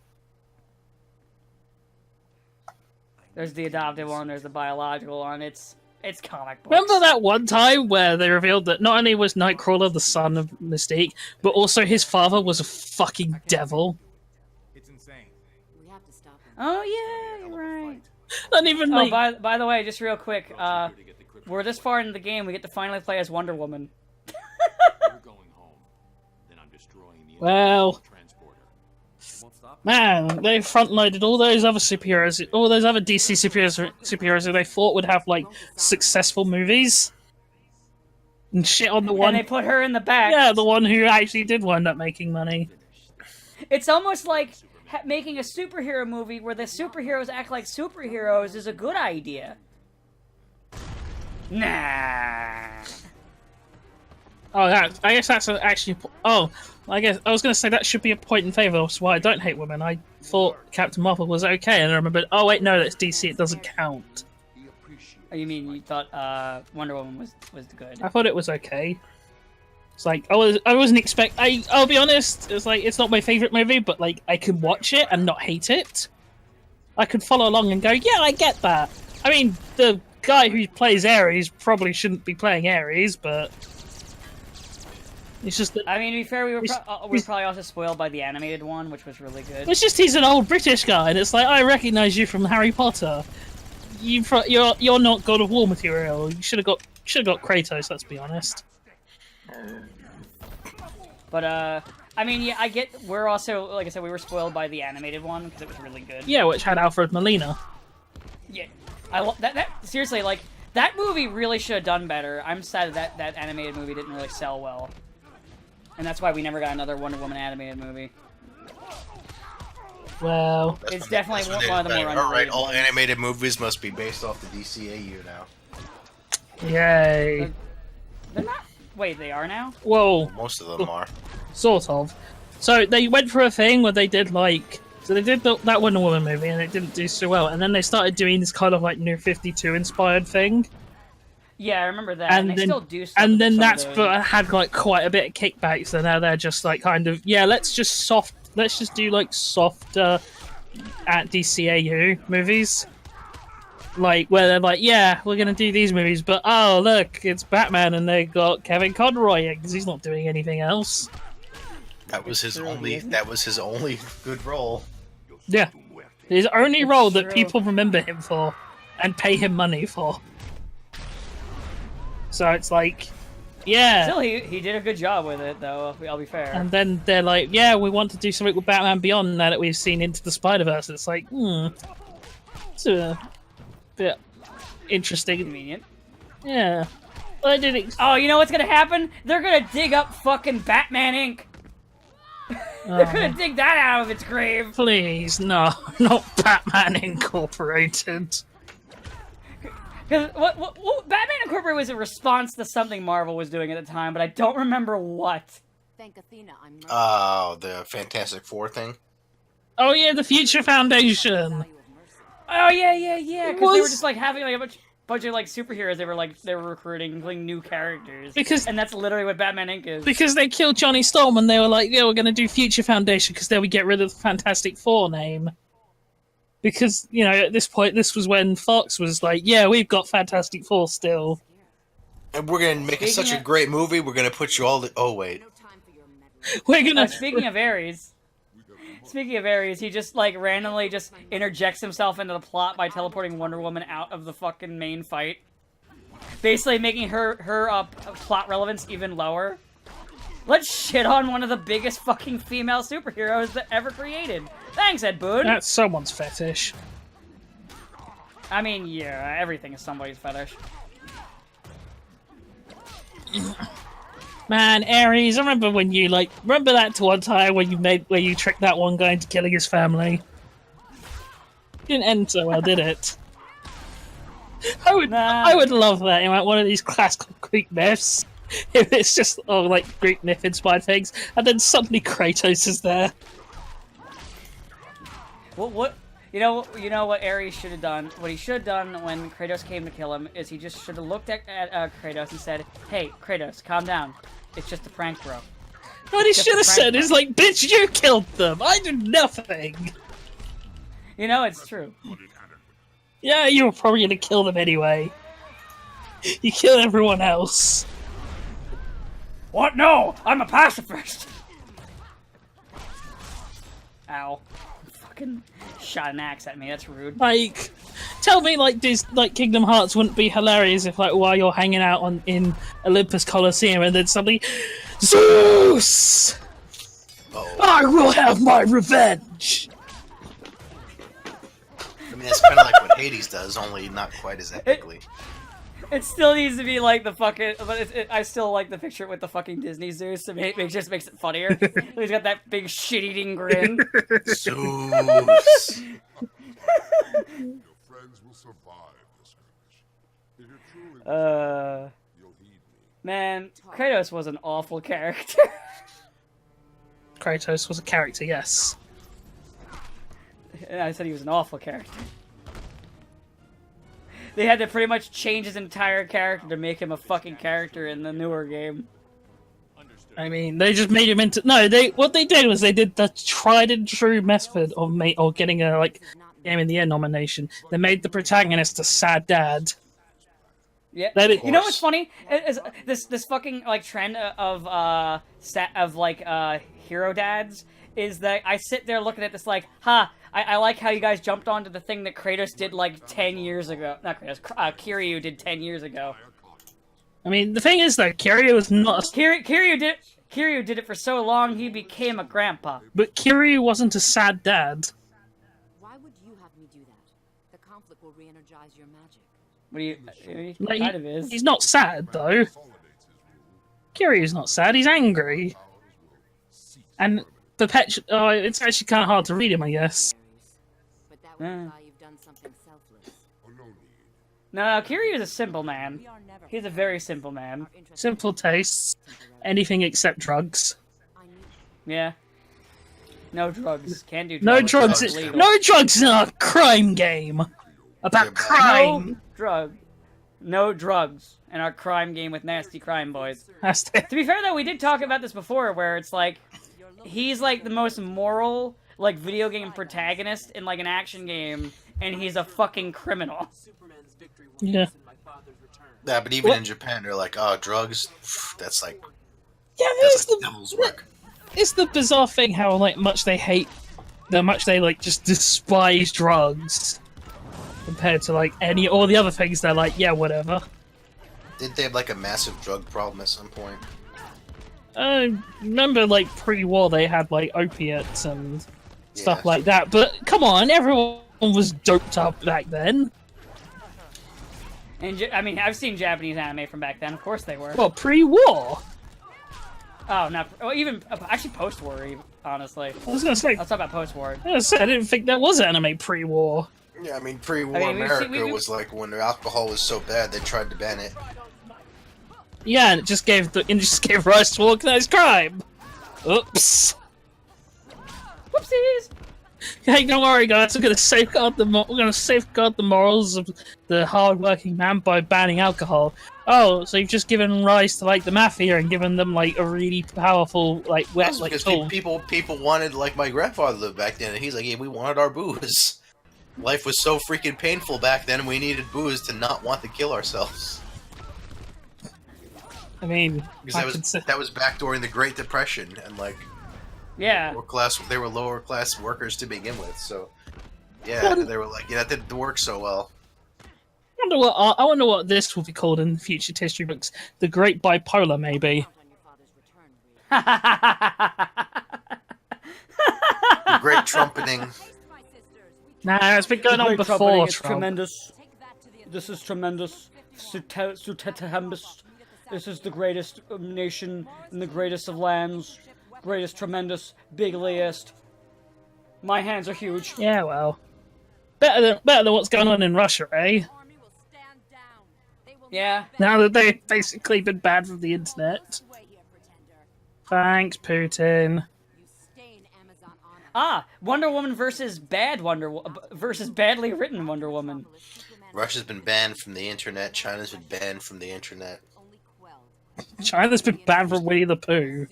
There's the adopted one, there's the biological one. It's comic books. Remember that one time where they revealed that not only was Nightcrawler the son of Mystique, but also his father was a fucking devil? It's insane. We have to stop him. Oh, yeah, you're right. Not even Oh, like... by the way, just real quick, we're this far into the game, we get to finally play as Wonder Woman. You're going home. Then I'm destroying the Well, transporter. Won't stop. man, they front-loaded all those other superheroes, all those other DC superheroes who they thought would have, like, successful movies. And shit on the one... And they put her in the back. Yeah, the one who actually did wind up making money. It's almost like making a superhero movie where the superheroes act like superheroes is a good idea. Nah. Oh, I guess that's actually... Oh, I guess I was going to say that should be a point in favour. That's why I don't hate women. I thought Captain Marvel was okay, and I remembered, oh wait, no, that's DC, it doesn't count. Oh, you mean you thought Wonder Woman was good? I thought it was okay. It's like, I wasn't I'll be honest, it's like, it's not my favourite movie, but like, I can watch it and not hate it. I could follow along and go, yeah, I get that. I mean, the guy who plays Ares probably shouldn't be playing Ares, but... It's just that... I mean, to be fair, we were he's- probably also spoiled by the animated one, which was really good. It's just he's an old British guy, and it's like, I recognise you from Harry Potter. You're not God of War material. You should have got Kratos. Let's be honest. But I mean, yeah, I get. We're also, like I said, we were spoiled by the animated one because it was really good. Yeah, which had Alfred Molina. Yeah, I love that. Seriously, like that movie really should have done better. I'm sad that animated movie didn't really sell well, and that's why we never got another Wonder Woman animated movie. Well, That's It's what definitely that's what one of the they more think. All right, underrated all ones. animated movies must be based off the DCAU now. yay. They're not. Wait, they are now. Whoa, Most of them are. sort of. So they went for a thing where they did like... So they did that Wonder Woman movie, and it didn't do so well. And then they started doing this kind of like New 52 inspired thing. Yeah, I remember that. And, they then, still do. and then some that's of those. had like quite a bit of kickback. So now they're just like kind of, yeah, let's just do like softer at DCAU movies. Like, where they're like, yeah, we're gonna do these movies, but oh look, it's Batman, and they got Kevin Conroy because he's not doing anything else. That was his true, only. isn't it? That was his only good role. Yeah, his only role that true. people remember him for and pay him money for. So it's like, yeah. Still, he did a good job with it, though. I'll be fair. And then they're like, yeah, we want to do something with Batman Beyond now that we've seen Into the Spider-Verse. It's like, it's a bit interesting. Convenient. Yeah. I didn't. Oh, you know what's gonna happen? They're gonna dig up fucking Batman Inc. They're gonna dig that out of its grave. Please, no, not Batman Incorporated. Because what Batman Incorporated was a response to something Marvel was doing at the time, but I don't remember what. Thank Athena, I'm merciful. Oh, the Fantastic Four thing. Oh yeah, the Future Foundation. Value of mercy. Oh yeah. Because they were Was- just like having like a bunch of like superheroes. They were recruiting like new characters. Because- and that's literally what Batman Inc. is. Because they killed Johnny Storm and they were like, yeah, we're going to do Future Foundation because then we get rid of the Fantastic Four name. Because, you know, at this point, this was when Fox was like, yeah, we've got Fantastic Four still. And we're gonna make it such a Speaking of- great movie. We're gonna put you all. Oh wait. No time for your meddling. We're going to... Speaking of Ares, he just like randomly just interjects himself into the plot by teleporting Wonder Woman out of the fucking main fight, basically making her plot relevance even lower. Let's shit on one of the biggest fucking female superheroes that ever created. Thanks, Ed Boon. That's someone's fetish. I mean, yeah, everything is somebody's fetish. Man, Ares, I remember when you, like... Remember that one time when where you tricked that one guy into killing his family? Didn't end so well, did it? I would love that in like one of these classical Greek myths. If it's just like Greek myth inspired things, and then suddenly Kratos is there. What? You know what Ares should have done? What he should have done when Kratos came to kill him is he just should have looked at Kratos and said, "Hey, Kratos, calm down. It's just a prank, bro." What he Just should a have prank said is like, "Bitch, you killed them. I did nothing." You know, it's true. Yeah, you were probably gonna kill them anyway. You killed everyone else. What? No! I'm a pacifist! Ow. Fucking shot an axe at me, that's rude. Like, tell me, like, Kingdom Hearts wouldn't be hilarious if, like, while you're hanging out in Olympus Coliseum and then suddenly, Zeus! Oh. I will have my revenge! I mean, that's kind of like what Hades does, only not quite as epically. It still needs to be like the fucking, but I still like the picture with the fucking Disney Zeus. It just makes it funnier. He's got that big shit-eating grin. Zeus. Your friends will survive this skirmish. If you're truly you'll heed me. Man, Kratos was an awful character. Kratos was a character, yes. I said he was an awful character. They had to pretty much change his entire character to make him a fucking character in the newer game. I mean, they just made him into... No, what they did was they did the tried and true method of getting a, like, Game of the Year nomination. They made the protagonist a sad dad. Yeah, That is- you know what's funny? Is this fucking like trend of hero dads is that I sit there looking at this like, I like how you guys jumped onto the thing that Kratos did like 10 years ago. Not Kratos, Kiryu did 10 years ago. I mean, the thing is though, Kiryu was not... Kiryu did it for so long he became a grandpa. But Kiryu wasn't a sad dad. Why would you have me do that? The conflict will re-energize your magic. What do you? He Like, kind of is. He's not sad, though. Kiryu's not sad, he's angry. And it's actually kind of hard to read him, I guess. But that would imply you've done something selfless. No, Kiryu is a simple man. We are never He's a very simple man. our interests Simple tastes, anything except drugs. I need Yeah. No drugs. Can't do drugs. No drugs, Drugs illegal. no drugs in a crime game. About Yeah, but- crime. No drugs in our crime game with nasty crime boys. That's the- To be fair though, we did talk about this before, where it's like he's like the most moral like video game protagonist in like an action game, and he's a fucking criminal. Yeah. Yeah, but even What? in Japan, they're like, oh, drugs, that's like, Yeah, that's it's like the, devil's work. it's the bizarre thing how like much they hate, how much they like just despise drugs compared to like all the other things. They're like, yeah, whatever. Did they have like a massive drug problem at some point? Remember like pre-war they had like opiates and stuff Yeah. like that. But come on, everyone was doped up back then. And I mean, I've seen Japanese anime from back then. Of course they were. Well, pre-war. Oh, not even actually post-war. Honestly, I was gonna say. let's talk about post-war. I didn't think there was anime pre-war. Yeah, I mean, pre-war I mean, America was like when alcohol was so bad they tried to ban it. Yeah, and it just gave rise to organized crime. Oops. Whoopsies. Hey, don't worry, guys. We're gonna safeguard the morals of the hard-working man by banning alcohol. Oh, so you've just given rise to like the mafia and given them like a really powerful That's like because tool. people wanted like my grandfather lived back then, and he's like, yeah, we wanted our booze. Life was so freaking painful back then. We needed booze to not want to kill ourselves. I mean, Because that was back during the Great Depression, and like Yeah. they were lower class workers to begin with. So yeah, they were like, yeah, that didn't work so well. I wonder what this will be called in future history books. The Great Bipolar, maybe. The Great Trumpeting. Nah, it's been going on before. It's Trump. tremendous. This is tremendous. Sutetahembus. This is the greatest nation and the greatest of lands. Greatest, tremendous, bigliest. My hands are huge. Yeah, well, better than what's going on in Russia, eh? Yeah. Now that they've basically been banned from the internet. Thanks, Putin. Ah, Wonder Woman versus versus badly written Wonder Woman. Russia's been banned from the internet. China's been banned from the internet. China's been banned from Winnie the Pooh.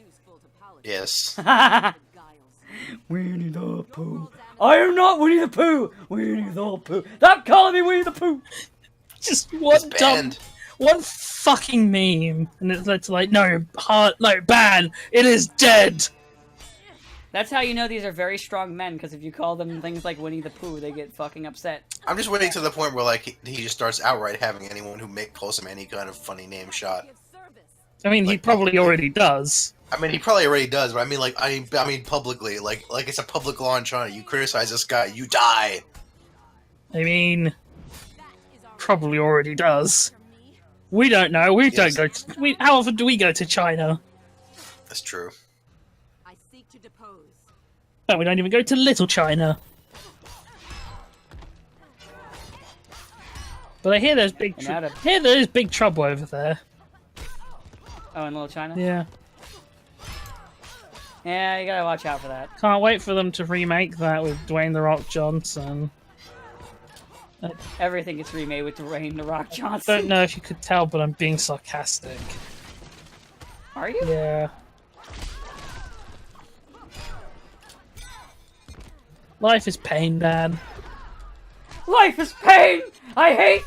Yes. Winnie the Pooh. I am not Winnie the Pooh. Winnie the Pooh. Stop calling me Winnie the Pooh. Just one banned. one fucking meme, and it led to like, no, ban. It is dead. That's how you know these are very strong men, because if you call them things like Winnie the Pooh, they get fucking upset. I'm just waiting to the point where like he just starts outright having anyone who calls him any kind of funny name shot. I mean, he probably already does. I mean, he probably already does, but I mean, like, I mean, publicly, like it's a public law in China. You criticize this guy, you die. I mean, probably already does. We don't know. We don't go. How often do we go to China? That's true. I seek to depose. No, we don't even go to Little China. But I hear there's big. There's big trouble over there. Oh, in Little China? Yeah. Yeah, you gotta watch out for that. Can't wait for them to remake that with Dwayne The Rock Johnson. Everything gets remade with Dwayne The Rock Johnson. Don't know if you could tell, but I'm being sarcastic. Are you? Yeah. Life is pain, man. Life is pain! I hate...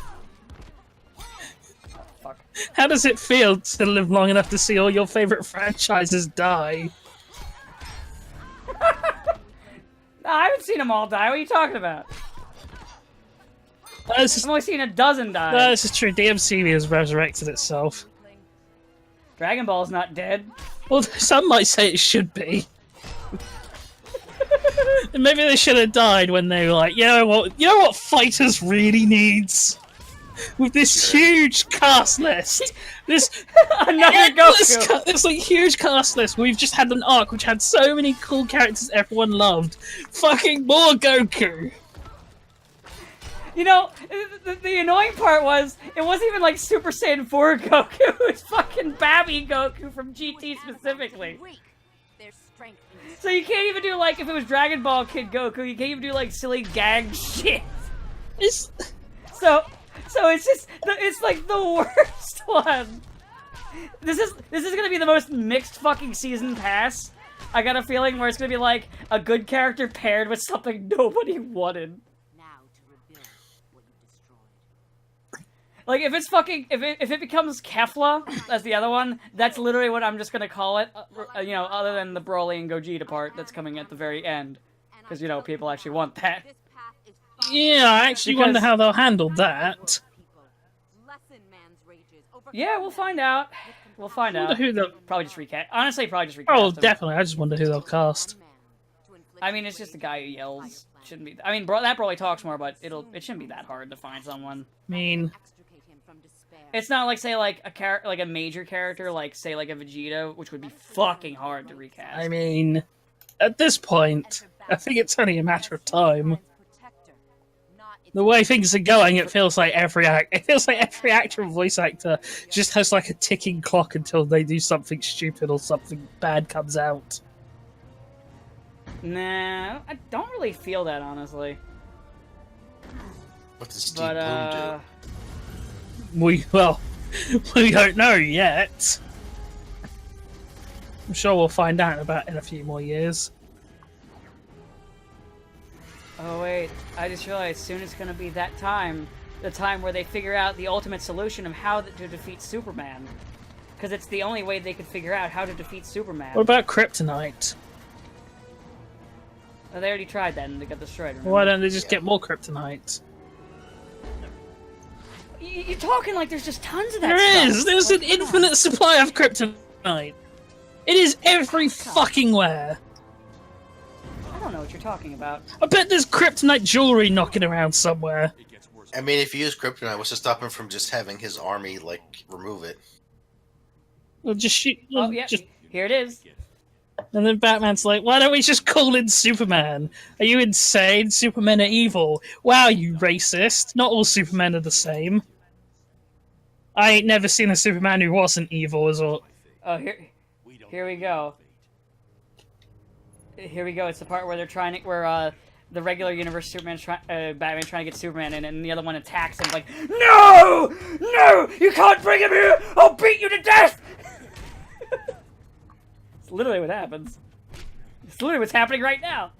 Fuck. How does it feel to live long enough to see all your favorite franchises die? I haven't seen them all die. What are you talking about? I've only seen a dozen die. No, this is true. DMC has resurrected itself. Dragon Ball's not dead. Well, some might say it should be. Maybe they should have died when they were like, you know what Fighters really needs? With this huge cast list, this another Goku. This like huge cast list. We've just had an arc which had so many cool characters everyone loved. Fucking more Goku. You know, the annoying part was it wasn't even like Super Saiyan 4 Goku. It was fucking Babby Goku from GT specifically. So you can't even do like if it was Dragon Ball Kid Goku. You can't even do like silly gag shit. So it's just it's like the worst one. This is gonna be the most mixed fucking season pass. I got a feeling where it's gonna be like a good character paired with something nobody wanted. Like if it's fucking if it becomes Kefla as the other one, that's literally what I'm just gonna call it. You know, other than the Broly and Gogeta part that's coming at the very end, because you know people actually want that. Yeah, I actually wonder how they'll handle that. Yeah, we'll find out. We'll find out. Who they'll... Probably just recast. Honestly, probably just recast. Oh, him. definitely. I just wonder who they'll cast. I mean, it's just the guy who yells. Shouldn't be. I mean, that Broly talks more, but it shouldn't be that hard to find someone. I mean, It's not like, say, like a major character, like, say, like a Vegeta, which would be fucking hard to recast. I mean, at this point, I think it's only a matter of time. The way things are going, it feels like every actor and voice actor just has like a ticking clock until they do something stupid or something bad comes out. Nah, I don't really feel that, honestly. What does Steve But, Bloom do? We don't know yet. I'm sure we'll find out in a few more years. Oh wait, I just realized soon it's gonna be that time. The time where they figure out the ultimate solution of how to defeat Superman. Because it's the only way they could figure out how to defeat Superman. What about Kryptonite? Oh, they already tried that and they got destroyed, remember? Why don't they just get more Kryptonite? You're talking like there's just tons of that There stuff. is! There's an infinite supply of Kryptonite! It is every fucking where! I don't know what you're talking about. I bet there's Kryptonite jewelry knocking around somewhere. I mean, if you use Kryptonite, what's to stop him from just having his army, like, remove it? Well, just shoot. Oh, yeah, here it is. And then Batman's like, why don't we just call in Superman? Are you insane? Supermen are evil. Wow, you racist. Not all Supermen are the same. I ain't never seen a Superman who wasn't evil as well. Oh, here we go. Here we go. It's the part where they're trying to, where the regular universe Batman's trying to get Superman in, and the other one attacks him like, no, no, you can't bring him here. I'll beat you to death. It's literally what happens. It's literally what's happening right now.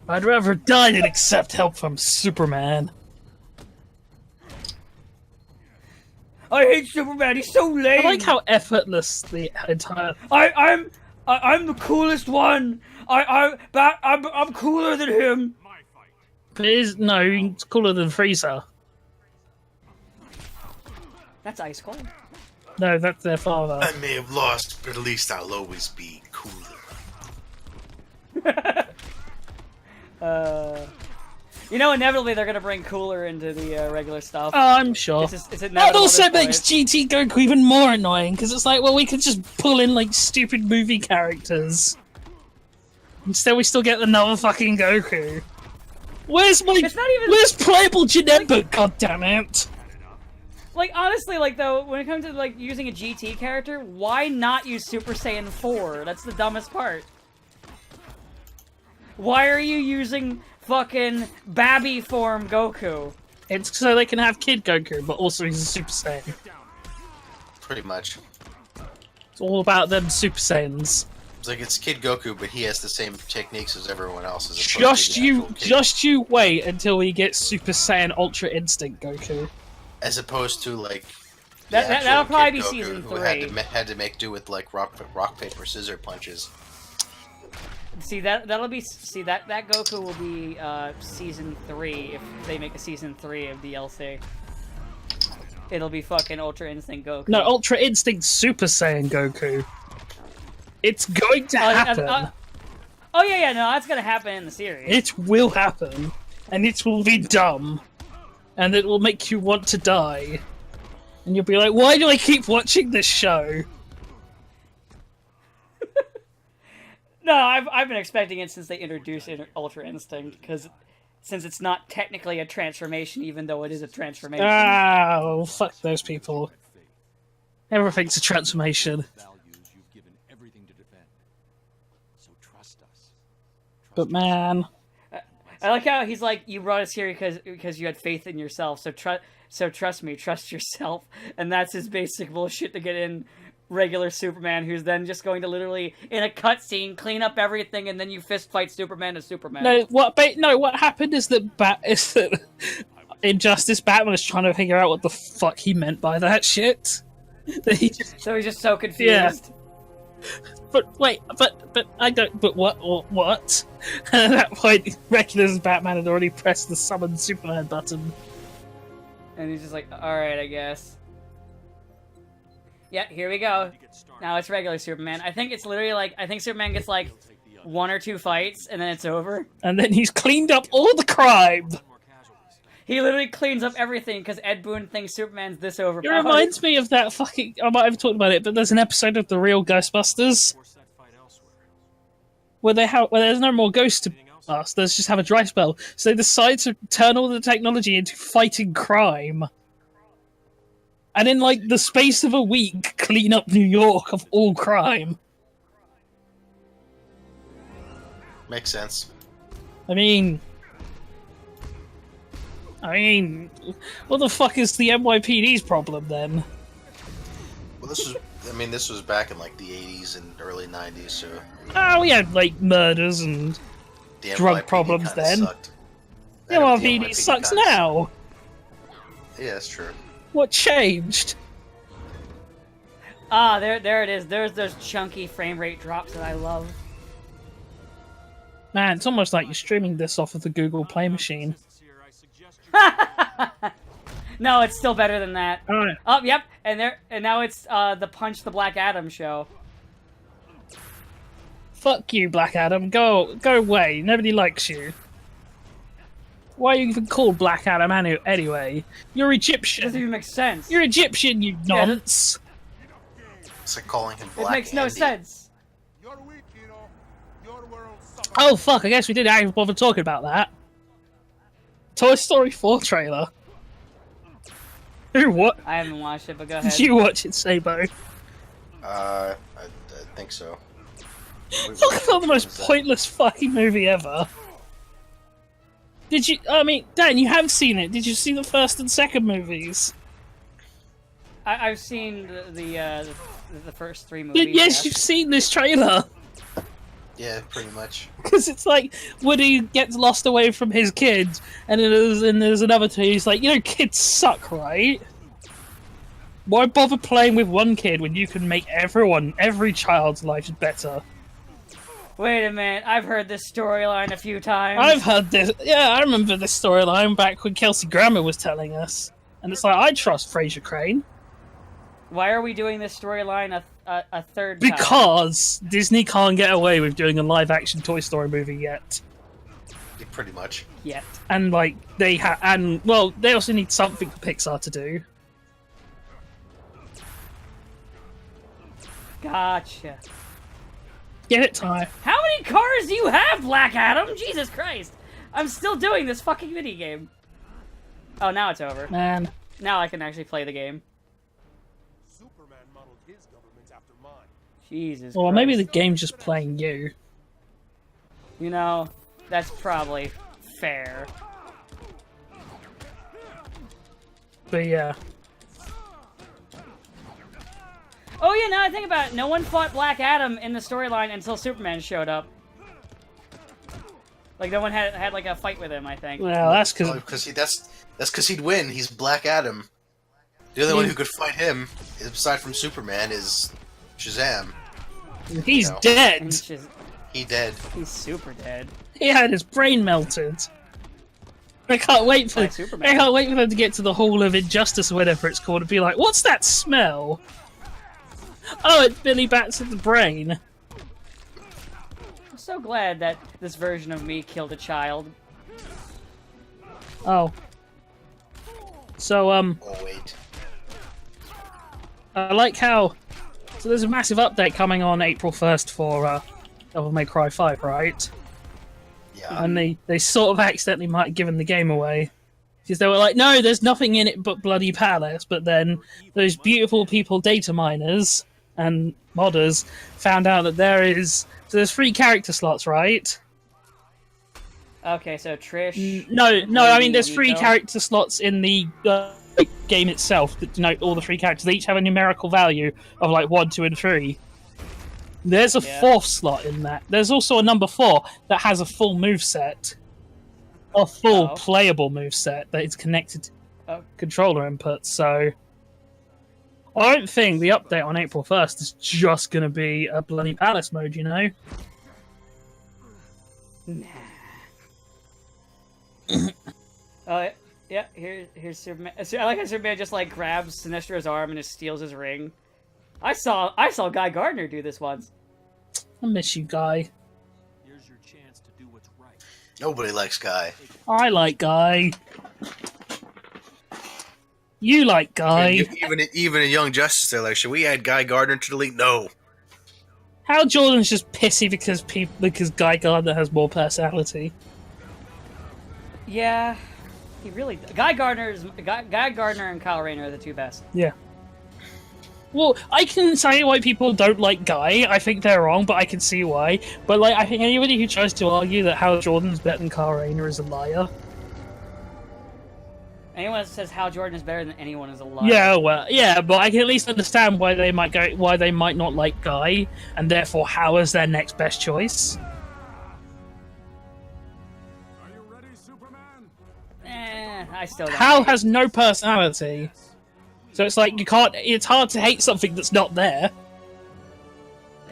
I'd rather die than accept help from Superman. I hate Superman. He's so lame. I like how effortless the entire. I'm the coolest one. I'm cooler than him. But he's cooler than Frieza. That's Ice Cold. No, that's their father. I may have lost, but at least I'll always be cooler. You know, inevitably they're gonna bring Cooler into the regular stuff. Oh, I'm sure. It's That inevitable also at this makes point. GT Goku even more annoying, because it's like, well, we could just pull in, like, stupid movie characters. Instead, we still get another fucking Goku. Where's playable Janemba, goddammit? Like, honestly, like, though, when it comes to, like, using a GT character, why not use Super Saiyan 4? That's the dumbest part. Why are you using fucking Babby form Goku? It's so they can have Kid Goku, but also he's a Super Saiyan. Pretty much. It's all about them Super Saiyans. It's like it's Kid Goku, but he has the same techniques as everyone else. As opposed to the actual Kid. Just you wait until we get Super Saiyan Ultra Instinct Goku. As opposed to like that'll probably be Goku, season who 3. had to make do with like rock paper scissors punches. See that Goku will be season 3 if they make a season 3 of DLC. It'll be fucking Ultra Instinct Goku. No, Ultra Instinct Super Saiyan Goku. It's going to happen. Oh yeah, no, that's gonna happen in the series. It will happen, and it will be dumb, and it will make you want to die. And you'll be like, why do I keep watching this show? No, I've been expecting it since they introduced Ultra Instinct, because since it's not technically a transformation, even though it is a transformation. Ah, well, fuck those people. Everything's a transformation. You've given everything to defend. So trust us. But man, I like how he's like, you brought us here because you had faith in yourself, so trust me, trust yourself, and that's his basic bullshit to get in regular Superman, who's then just going to literally, in a cutscene, clean up everything, and then you fist fight Superman as Superman. no. What happened is that in Justice, Batman was trying to figure out what the fuck he meant by that shit. So he's just so confused. Yeah. But wait, but I don't. But what? And at that point, Regulus Batman had already pressed the summon Superman button. And he's just like, alright, I guess. Yeah, here we go. Now it's regular Superman. I think it's literally like, I think Superman gets like 1 or 2 fights, and then it's over. And then he's cleaned up all the crime. He literally cleans up everything because Ed Boon thinks Superman's this It overpowered. reminds me of that fucking. I might have talked about it, but there's an episode of the real Ghostbusters Force that fight elsewhere. where there's no more Ghostbusters, just have a dry spell. So they decide to turn all the technology into fighting crime, and in like the space of a week, clean up New York of all crime. Makes sense. I mean, what the fuck is the NYPD's problem then? Well, this was back in like the 80s and early 90s, so Oh, we had like murders and the drug NYPD problems kinda then. Sucked. the The NYPD sucks kinda now. sucked. Yeah, that's true. What changed? Ah, there it is. There's those chunky frame rate drops that I love. Man, it's almost like you're streaming this off of the Google Play machine. Here, I suggest you No, it's still better than that. Alright. Oh, yep, and now it's the Punch the Black Adam show. Fuck you, Black Adam. Go away. Nobody likes you. Why are you even called Black Adam anyway? You're It doesn't Egyptian. even make sense. You're Egyptian, you Yeah. nonce. It's like calling him It Black makes no Andy. sense. You're weak, you know. Your world suffers. Oh fuck, I guess we didn't even bother talking about that. Toy Story 4 trailer. What? I haven't watched it, but go ahead. Did you watch it, Sabo? I think so. It's not the most pointless fucking movie ever. Did you? I mean, Dan, you have seen it. Did you see the first and second movies? I've seen the first three movies. Yes, you've seen this trailer. Yeah, pretty much. Because it's like Woody gets lost away from his kids, and there's another two. He's like, kids suck, right? Why bother playing with one kid when you can make every child's life better? Wait a minute, I've heard this storyline a few times. I've heard this. Yeah, I remember this storyline back when Kelsey Grammer was telling us, and it's like I trust Fraser Crane Why are we doing this storyline a third time? because Disney can't get away with doing a live-action Toy Story movie yet. Yeah, pretty much. Yet. And like they they also need something for Pixar to do. Gotcha. Get it, Ty? How many cars do you have, Black Adam? Jesus Christ! I'm still doing this fucking mini game. Oh, now it's over. Man, Now I can actually play the game. Superman modeled his government after mine. Jesus or Christ. maybe the game's just playing you. You know, that's probably fair. But yeah, Oh yeah, now I think about it, no one fought Black Adam in the storyline until Superman showed up. Like no one had like a fight with him, I think. well, that's Well, because that's because he'd win. He's Black Adam. The only one who could fight him, aside from Superman, is Shazam. he's No. dead. And she's- He dead. he's super dead. He had his brain melted. I can't wait for Like Superman. I can't wait for them to get to the Hall of Injustice or whatever it's called and be like, "What's that smell?" Oh, it's Billy Bats in the brain. I'm so glad that this version of me killed a child. Oh. So Oh wait. I like how. So there's a massive update coming on April 1st for Devil May Cry 5, right? Yeah. And they sort of accidentally might have given the game away. Because they were like, no, there's nothing in it but Bloody Palace. But then those beautiful people, data miners and modders, found out that there's 3 character slots, right? Okay, so Trish. No, I mean there's Nico. 3 character slots in the game itself that denote all the 3 characters. They each have a numerical value of like 1, 2, and 3. There's a Yeah. 4th slot in that. There's also a number 4 that has a full moveset. A full Oh. playable moveset that is connected to Oh. controller inputs, so I don't think the update on April 1st is just going to be a Bloody Palace mode, you know? Yeah, here's Superman. I like how Superman just like grabs Sinestro's arm and just steals his ring. I saw Guy Gardner do this once. I miss you, Guy. Here's your chance to do what's right. Nobody likes Guy. I like Guy. You like Guy. Even in Young Justice, they're like, should we add Guy Gardner to the league? No. Hal Jordan's just pissy because Guy Gardner has more personality. Yeah, he really. Guy Gardner and Kyle Rayner are the two best. Yeah. Well, I can say why people don't like Guy. I think they're wrong, but I can see why. But like, I think anybody who tries to argue that Hal Jordan's better than Kyle Rayner is a liar. Anyone that says Hal Jordan is better than anyone is a liar. Yeah, well, yeah, but I can at least understand why they might not like Guy, and therefore Hal is their next best choice. Are you ready, Superman? I still don't. Hal has no personality, so it's like you can't. It's hard to hate something that's not there.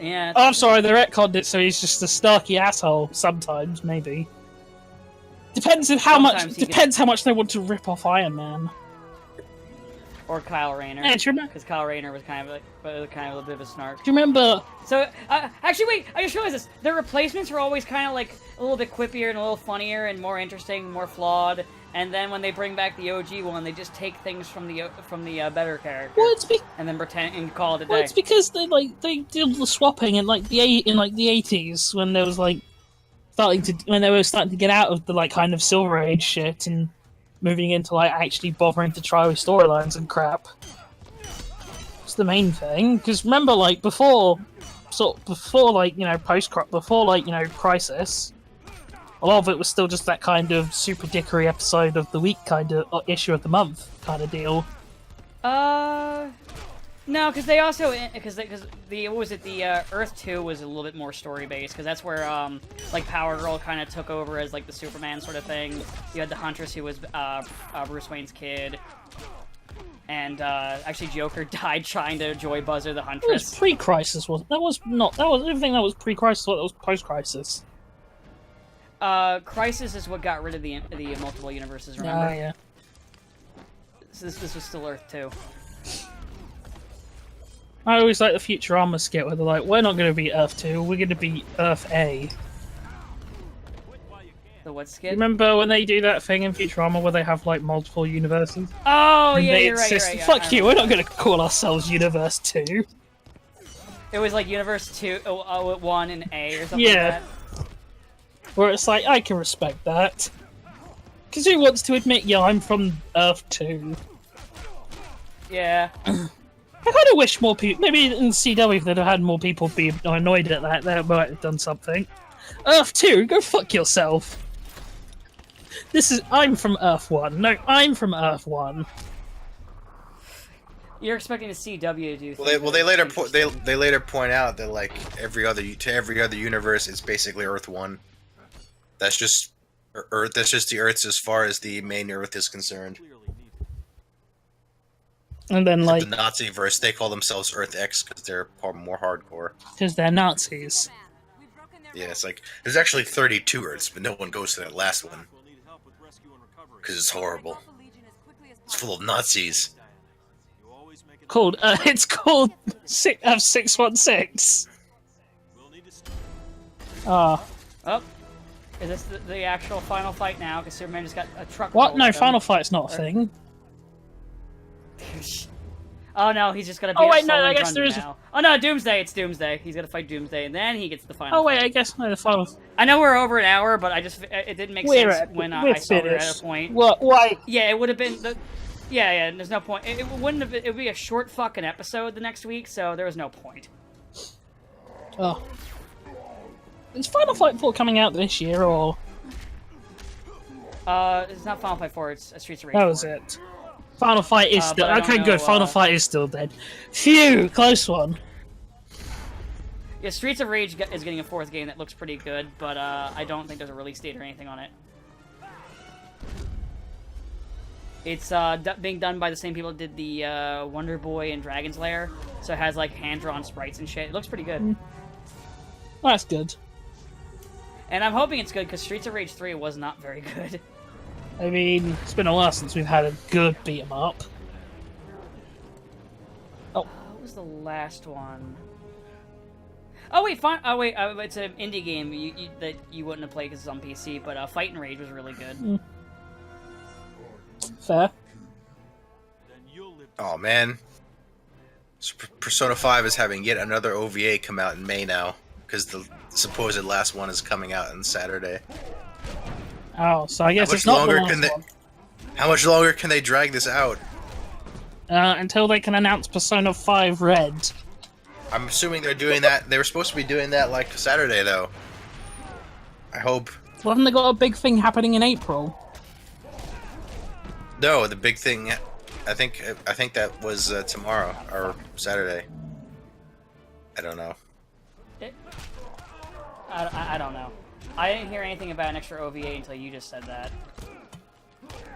Yeah. Oh, I'm sorry, they retconned it, so he's just a snarky asshole. Sometimes, maybe. Depends on how much. Sometimes he Depends how much they want to rip off Iron Man. Or Kyle Rayner. Yeah, do you remember? Because Kyle Rayner was kind of a bit of a snark. Do you remember? So, actually, wait, I just realized this. Their replacements were always kind of like a little bit quippier and a little funnier and more interesting, more flawed. And then when they bring back the OG one, they just take things from the better character Well, it's and then pretend and call it a day. Well, it's because they did the swapping in the 80s when there was when they were starting to get out of the kind of Silver Age shit and moving into actually bothering to try with storylines and crap. It's the main thing, because remember before Crisis, a lot of it was still just that kind of super dickery episode of the week kind of issue of the month kind of deal. No, because they also the Earth 2 was a little bit more story based, because that's where Power Girl kind of took over as the Superman sort of thing. You had the Huntress, who was Bruce Wayne's kid, and actually Joker died trying to Joy Buzzer the It Huntress. was pre-Crisis, wasn't that? Was not. That was everything that was pre-Crisis. That was post-Crisis. Crisis is what got rid of the multiple universes. Remember? Yeah. So this was still Earth 2. I always like the Futurama skit where they're like, we're not going to be Earth 2, we're going to be Earth A. The what You skit? remember when they do that thing in Futurama where they have youmultiple universes? Oh, And yeah, they you're right, insist, yeah, fuck you, we're not going to call ourselves Universe 2. It was Universe 2, 1 and A or something Yeah. like that. Where it's I can respect that. Because who wants to admit, yeah, I'm from Earth 2? Yeah. I kind of wish more people, maybe in CW if they'd have had more people be annoyed at that, they might have done something. Earth 2, go fuck yourself. I'm from Earth 1. No, I'm from Earth 1. You're expecting the CW to do Well, they later point out that every other universe is basically Earth 1. That's just Earth. That's just the Earths as far as the main Earth is concerned. And then The Nazi verse, they call themselves Earth X because they're more hardcore. because they're Nazis. Yeah, it's there's actually 32 Earths, but no one goes to that last one because it's horrible. It's full of Nazis. It's called 616. Oh, is this the actual final fight now? Because Superman just got a truck. What? rolled No, at him. Final Fight's not a thing. Oh no, he's just gonna be. Oh, wait, no, I guess there is. Now. Oh no, Doomsday. It's Doomsday. He's gonna fight Doomsday, and then he gets the final. Oh wait, fight. I guess no, the final. I know we're over an hour, but it didn't make sense when I saw we were at a point. What? Why? Yeah, it would have been the. Yeah. There's no point. It wouldn't have. It would be a short fucking episode the next week, so there was no point. Oh. Is Final Fight 4 coming out this year or? It's not Final Fight 4. It's Streets of Rage. That was 4. it. Final Fight is still but I don't okay. know, Good. Final Fight is still dead. Phew, close one. Yeah, Streets of Rage is getting a 4th game that looks pretty good, but I don't think there's a release date or anything on it. It's being done by the same people that did the Wonder Boy and Dragon's Lair, so it has hand-drawn sprites and shit. It looks pretty good. That's good. And I'm hoping it's good, because Streets of Rage 3 was not very good. I mean, it's been a while since we've had a good beat 'em up. What was the last one? Oh wait, it's an indie game that you wouldn't have played because it's on PC, but Fight and Rage was really good. Fair. Oh man, Persona 5 is having yet another OVA come out in May now because the supposed last one is coming out on Saturday. Oh, so I guess How it's not the much last longer one. How much longer can they drag this out? Until they can announce Persona 5 Red. I'm assuming they're doing that. They were supposed to be doing that like Saturday though. I hope. Well, haven't they got a big thing happening in April? No, the big thing. I think that was tomorrow or Saturday. I don't know. I don't know. I didn't hear anything about an extra OVA until you just said that.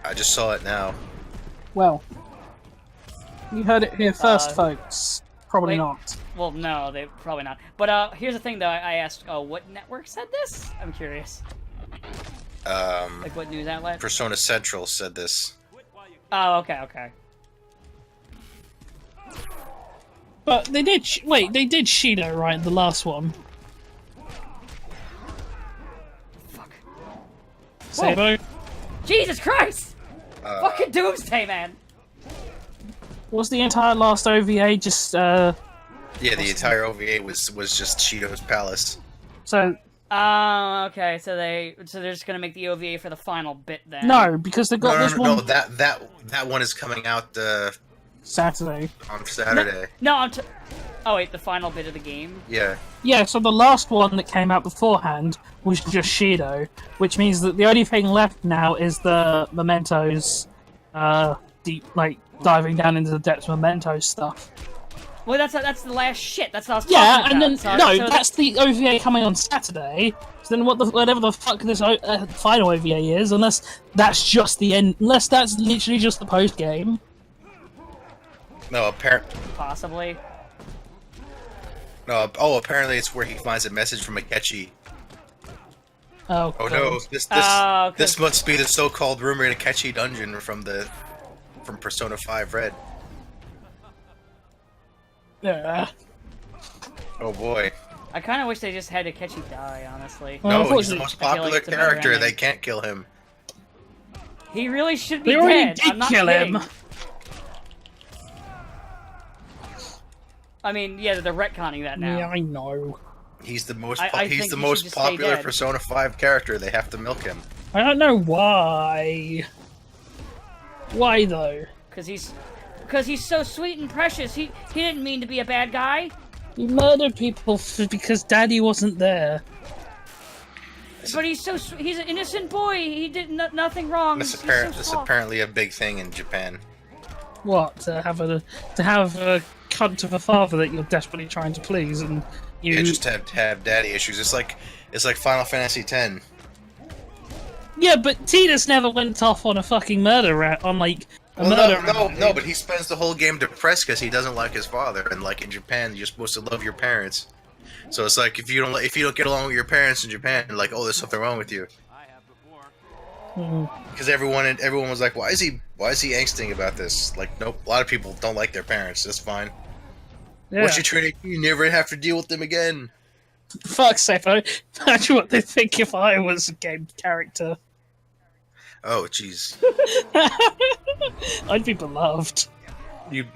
I just saw it now. Well, you heard it here first, folks. Probably wait. not. Well, no, they probably not. But here's the thing, though. I asked, what network said this? I'm curious. Like what news outlet? Persona Central said this. Oh, okay. But they did. Wait, they did Shido, right? The last one. Fuck. Sabo. Jesus Christ! Fucking Doomsday, man! Was the entire last OVA just Yeah, the entire OVA was just Shido's Palace. so? Okay, so they're just gonna make the OVA for the final bit then. No, because they've got this one No, that one is coming out Saturday. on Saturday. No, oh wait, the final bit of the game? Yeah. Yeah, so the last one that came out beforehand was just Shido, which means that the only thing left now is the Mementos, deep, like, diving down into the depths of Mementos stuff. Well, that's the last shit. That's what I was Yeah, talking and then, about. no, that's the OVA coming on Saturday, so then whatever the fuck this final OVA is, unless that's just the end, unless that's literally just the post-game. No, apparently. Possibly. No. Oh, apparently it's where he finds a message from Akechi. Oh, Oh no! Oh, This must be the so-called rumored Akechi dungeon from Persona 5 Red. Yeah. Oh boy. I kind of wish they just had Akechi die, honestly. Well, No, he's the unfortunately, most I feel popular like it's a better character. ending. They can't kill him. He really should be They already dead. did I'm not kill kidding. him. I mean, yeah, they're retconning that now. Yeah, I know. He's the most. I He's think the he should most just stay popular dead. Persona 5 character. They have to milk him. I don't know why. Why though? Because he's so sweet and precious. He didn't mean to be a bad guy. He murdered people because Daddy wasn't there. But he's an innocent boy. He did nothing wrong. This He's so is soft. apparently a big thing in Japan. What to have a cunt of a father that you're desperately trying to please, and you Yeah, just to have daddy issues. It's like Final Fantasy X. Yeah, but Tidus never went off on a fucking murder on like a murder. No, but he spends the whole game depressed because he doesn't like his father, and like in Japan, you're supposed to love your parents. So it's like if you don't get along with your parents in Japan, like, oh, there's something wrong with you. I have before. Because everyone was like, why is he angsting about this? Like, nope, a lot of people don't like their parents. That's fine. Yeah. Once you train it, you never have to deal with them again. Fuck, Seppo. Imagine what they think if I was a game character. Oh, jeez. I'd be beloved. You'd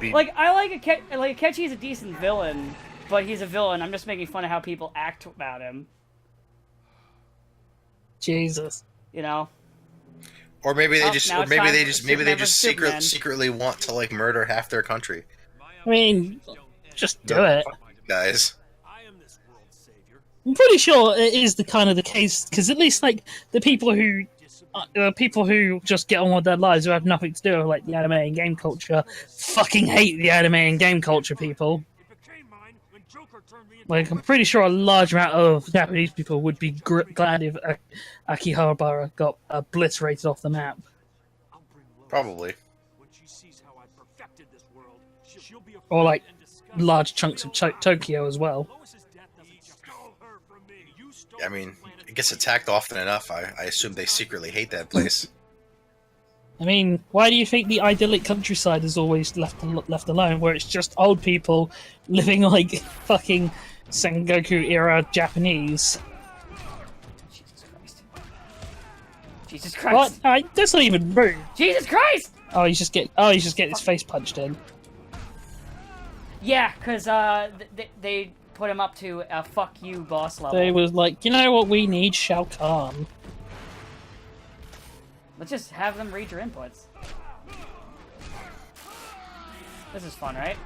be. Like I like Akechi's a decent villain, but he's a villain. I'm just making fun of how people act about him. Jesus. You know. Or maybe they Oh, just, now or it's maybe time they for just, maybe they just Superman. secretly want to like murder half their country. I mean, just do No, it. fuck you guys. I am this world's savior. I'm pretty sure it is the kind of the case because at least like the people who just get on with their lives who have nothing to do with like the anime and game culture fucking hate the anime and game culture people. It became mine when Joker turned me into Like I'm pretty sure a large amount of Japanese people would be glad if Akihabara got obliterated off the map. I'll bring Lois. Probably. When she sees how I perfected this world, she'll be Or like afraid and disgusted. large chunks of Tokyo as well. Lois's death doesn't stole her from me. You stole I mean, the planet it gets attacked often enough. I assume they secretly hate that place. I mean, why do you think the idyllic countryside is always left alone, where it's just old people living like fucking Sengoku era Japanese? Jesus Christ. Jesus What? Christ. That's not even rude. Jesus Christ! Oh, he's just getting his face punched in. Yeah, because they put him up to a fuck you boss level. They was like, you know what we need? Shao Kahn. Let's just have them read your inputs. This is fun, right?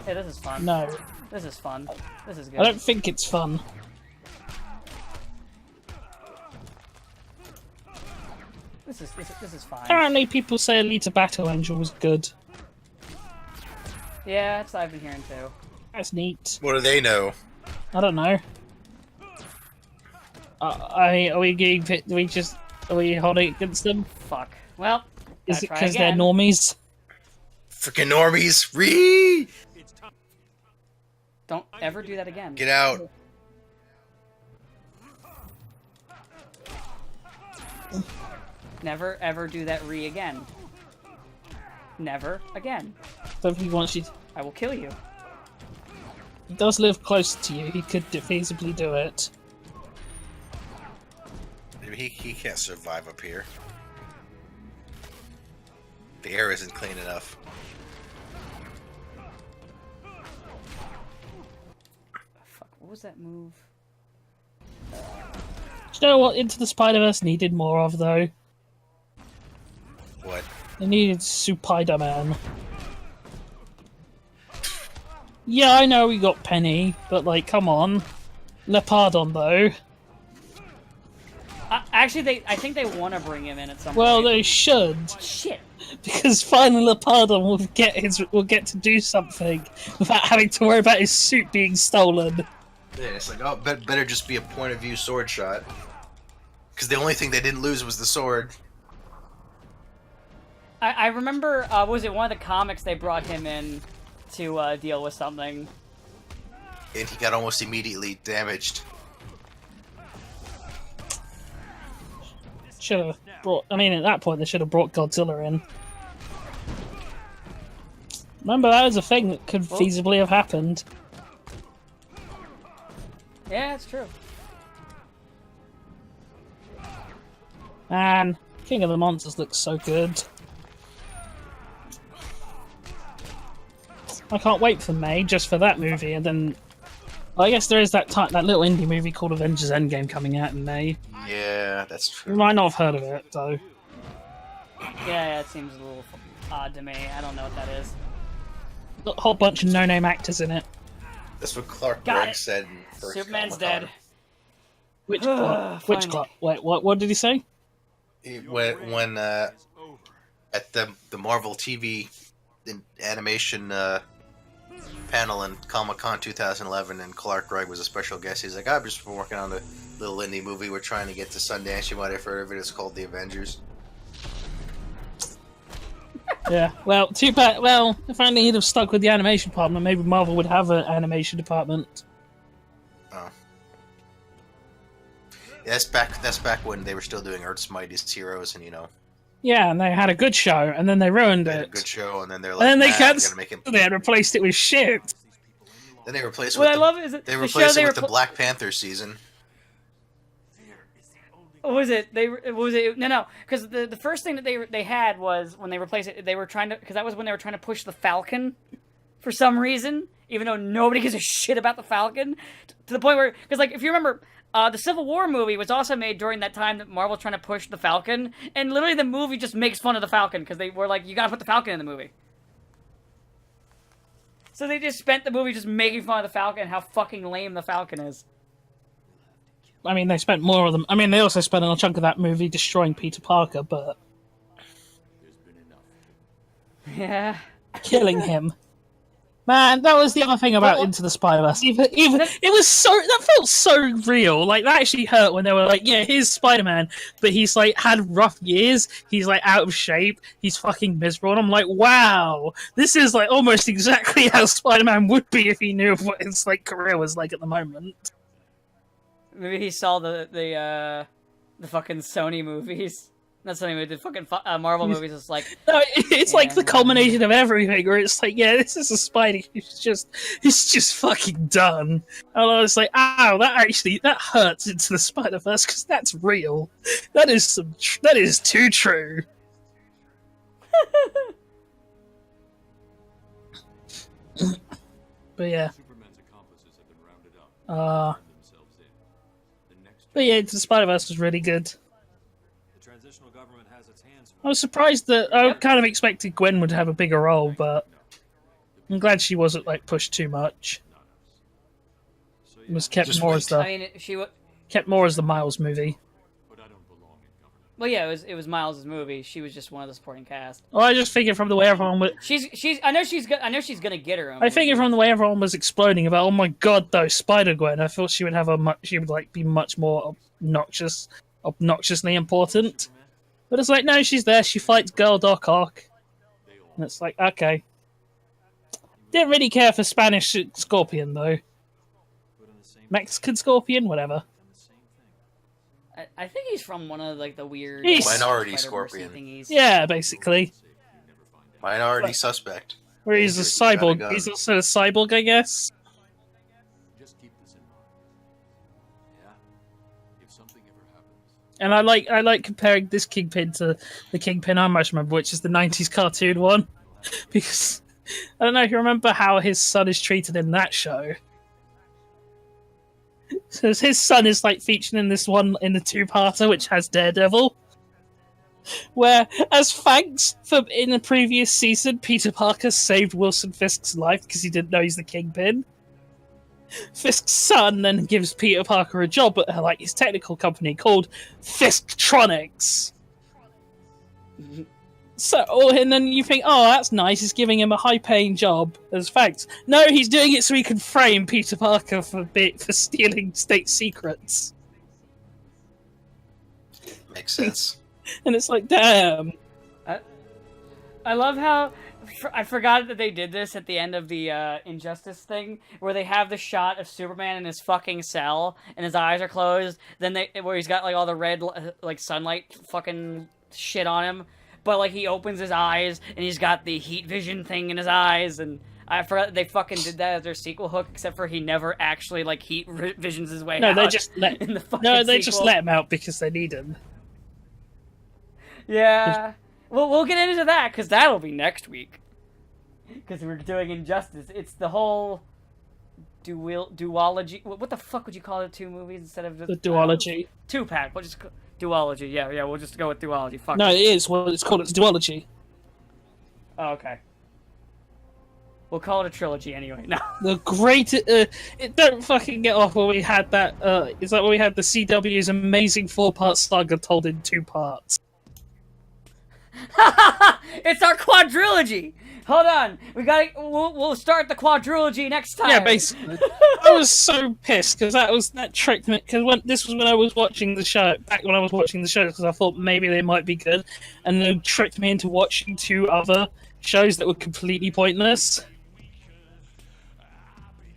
Hey, this is fun. No. This is fun. This is good. I don't think it's fun. This is fine. Apparently people say Alita Battle Angel was good. Yeah, that's what I've been hearing too. That's neat. What do they know? I don't know. Are we holding it against them? Fuck. Well, Is it try because they're again. normies? Freaking normies! Ree! Don't ever do that again. Get out! Never ever do that again. Never again. So if he wants you, I will kill you. he does live closer to you. He could feasibly do it. Maybe he can't survive up here. The air isn't clean enough. Fuck, what was that move? Do you know what Into the Spider-Verse needed more of, though? What? They needed Spider-Man. Yeah, I know we got Penny, but, like, come on. Lepardon, though. Actually, I think they want to bring him in at some Well, point. they should. Shit. Because finally Lepardon will get to do something without having to worry about his suit being stolen. Yeah, it's like, oh, better just be a point of view sword shot. Because the only thing they didn't lose was the sword. I remember, was it one of the comics they brought him in to deal with something? And he got almost immediately damaged. Should have brought. I mean, at that point, they should have brought Godzilla in. Remember, that was a thing that could feasibly have happened. Yeah, it's true. Man, King of the Monsters looks so good. I can't wait for May just for that movie, and then I guess there is that little indie movie called Avengers Endgame coming out in May. Yeah, that's You true. might not have heard of it though. Yeah, it seems a little odd to me. I don't know what that is. Got a whole bunch of no-name actors in it. That's what Clark Got Gregg it. said in first Superman's Comic-Con. dead. Which Clark? Which Finally. Clark? Wait, what did he say? When at the Marvel TV animation panel in Comic-Con 2011, and Clark Gregg was a special guest. He's like, I've just been working on a little indie movie we're trying to get to Sundance. You might have heard of it. It's called The Avengers. Yeah. Well, too bad. Well, if only he'd have stuck with the animation department, maybe Marvel would have an animation department. Oh. Yeah, that's back when they were still doing Earth's Mightiest Heroes, and Yeah, and they had a good show, and then they ruined they had a it. good show, and then they're And like, then they nah, we cancelled. gotta make him. They had replaced it with shit. Then they replaced What I with love is that they the show replaced they it were with the Black Panther season. What was it? No, because the first thing that they had was when they replaced it. They were trying to, because that was when they were trying to push the Falcon, for some reason, even though nobody gives a shit about the Falcon, to the point where, because like if you remember, the Civil War movie was also made during that time that Marvel was trying to push the Falcon, and literally the movie just makes fun of the Falcon because they were like, you gotta put the Falcon in the movie. So they just spent the movie just making fun of the Falcon and how fucking lame the Falcon is. I mean, they spent more of them. I mean, they also spent a chunk of that movie destroying Peter Parker, but There's been enough. Yeah. killing him. Man, that was the other thing about Well, Into the Spider-Verse. Even it was so that felt so real. Like that actually hurt when they were like, "Yeah, here's Spider-Man," but he's like had rough years. He's like out of shape. He's fucking miserable. And I'm like, wow, this is like almost exactly how Spider-Man would be if he knew what his like career was like at the moment. Maybe he saw the fucking Sony movies. Not Sony movies, the fucking Marvel movies. It's like, No, it's like the Yeah. culmination of everything. Where it's like, yeah, this is a Spidey. He's just fucking done. And I was like, ow, that hurts Into the Spider-Verse because that's real. That is too true. But yeah. Superman's accomplices have been rounded up and turned themselves in. The next But yeah, the Spider-Verse was really good. The transitional government has its hands full. I was surprised that I kind of expected Gwen would have a bigger role, but I'm glad she wasn't like pushed too much. So It was kept Just more wait. as the I mean, kept more as the Miles movie. but I don't belong in government. well, yeah, it was Miles' movie. She was just one of the supporting cast. Well, I just figured from the way everyone was, I know she's gonna get her own. I figured from the way everyone was exploding about, oh my god, though Spider Gwen, I thought she would have she would like be much more obnoxiously important. But it's like, no, she's there. She fights Girl Doc Ock, and it's like, okay. Didn't really care for Spanish Scorpion though. But in the same Mexican Scorpion, whatever. and the same thing. I think he's from one of like the weird He's- Minority Spider-Verse-y Scorpion. thingies. Yeah, basically. Safe, you never find out. Minority suspect. Where he's a Dangerous, gotta cyborg. go. He's also a cyborg, I guess. Just keep this in mind. Yeah? If something ever happens, And I like comparing this Kingpin to the Kingpin I most remember, which is the 90s cartoon one. Because I don't know if you remember how his son is treated in that show. So his son is like featured in this one in the two-parter, which has Daredevil. Where, as thanks for in the previous season, Peter Parker saved Wilson Fisk's life because he didn't know he's the Kingpin. Fisk's son then gives Peter Parker a job at like his technical company called Fisktronics. So, and then you think, oh, that's nice. He's giving him a high-paying job as thanks. No, he's doing it so he can frame Peter Parker for stealing state secrets. Makes sense. And it's like, damn. I love how I forgot that they did this at the end of the Injustice thing, where they have the shot of Superman in his fucking cell and his eyes are closed. Then where he's got like all the red like sunlight fucking shit on him, but like he opens his eyes and he's got the heat vision thing in his eyes. And I forgot that they fucking did that as their sequel hook, except for he never actually like heat visions his way No, out. they just let. in the fucking No, they sequel. just let him out because they need him. Yeah. Well, we'll get into that, because that'll be next week. Because we're doing Injustice. It's the whole duology. What the fuck would you call it? Two movies instead of just... The duology. Two-pack. We'll just... Duology. Yeah, we'll just go with duology. Fuck No, it. it is. Well, it's called. It's duology. Oh, okay. We'll call it a trilogy anyway. No. The great. Don't fucking get off when we had that. Is that when we had the CW's amazing 4-part saga told in 2 parts? It's our quadrilogy! Hold on. We'll start the quadrilogy next time. Yeah, basically. I was so pissed because that tricked me. Because this was when I was watching the show. Back when I was watching the show, because I thought maybe they might be good, and they tricked me into watching 2 other shows that were completely pointless.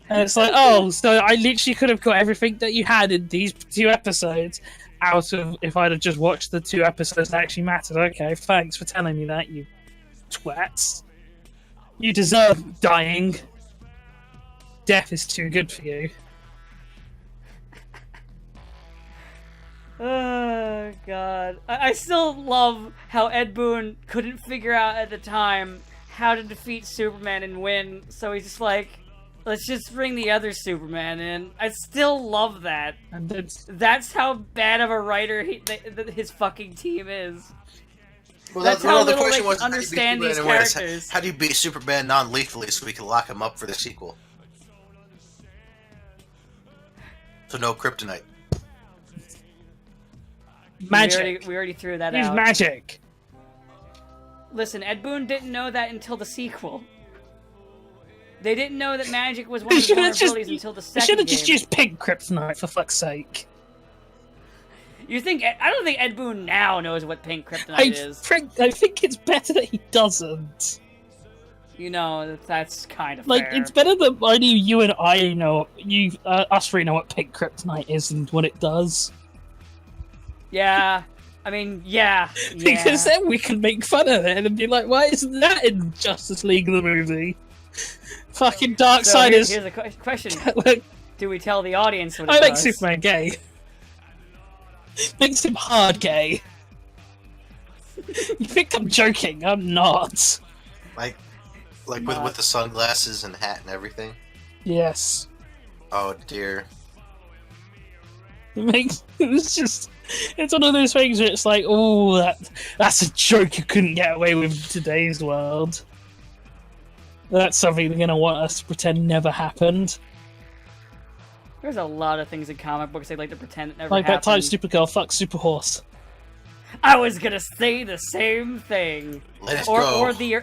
And it's like, oh, so I literally could have got everything that you had in these 2 episodes out of if I'd have just watched the 2 episodes that actually mattered. Okay, thanks for telling me that, you twats. You deserve dying. Death is too good for you. Oh, God. I still love how Ed Boon couldn't figure out at the time how to defeat Superman and win, so he's just like, let's just bring the other Superman in. I still love that. And then, That's how bad of a writer his fucking team is. Well, That's the how other little question they was, understand how do you beat these Superman in Win? characters. How do you beat Superman non-lethally so we can lock him up for the sequel? So no kryptonite. magic. We already threw that Use out. magic. Listen, Ed Boon didn't know that until the sequel. They didn't know that magic was one They of his should have just, vulnerabilities until the they second should have just game. used pink kryptonite, for fuck's sake. You think? I don't think Ed Boon now knows what pink kryptonite is. I think it's better that he doesn't. You know, that's kind of Like, fair. it's better that only you and I know, us three know what pink kryptonite is and what it does. Yeah. I mean, yeah. Because then we can make fun of it and be like, why isn't that in Justice League the movie? Fucking Darkseid So is... here's a question. Look, Do we tell the audience what it I make does? Superman gay. Makes him hard gay. You think I'm joking? I'm not. Like with the sunglasses and hat and everything. Yes. Oh dear. It's one of those things where it's like, oh, that's a joke you couldn't get away with in today's world. That's something they're going to want us to pretend never happened. There's a lot of things in comic books they like to pretend it never Like happened. that time Supergirl fuck Super Horse. I was gonna say the same thing. Let it Or go. the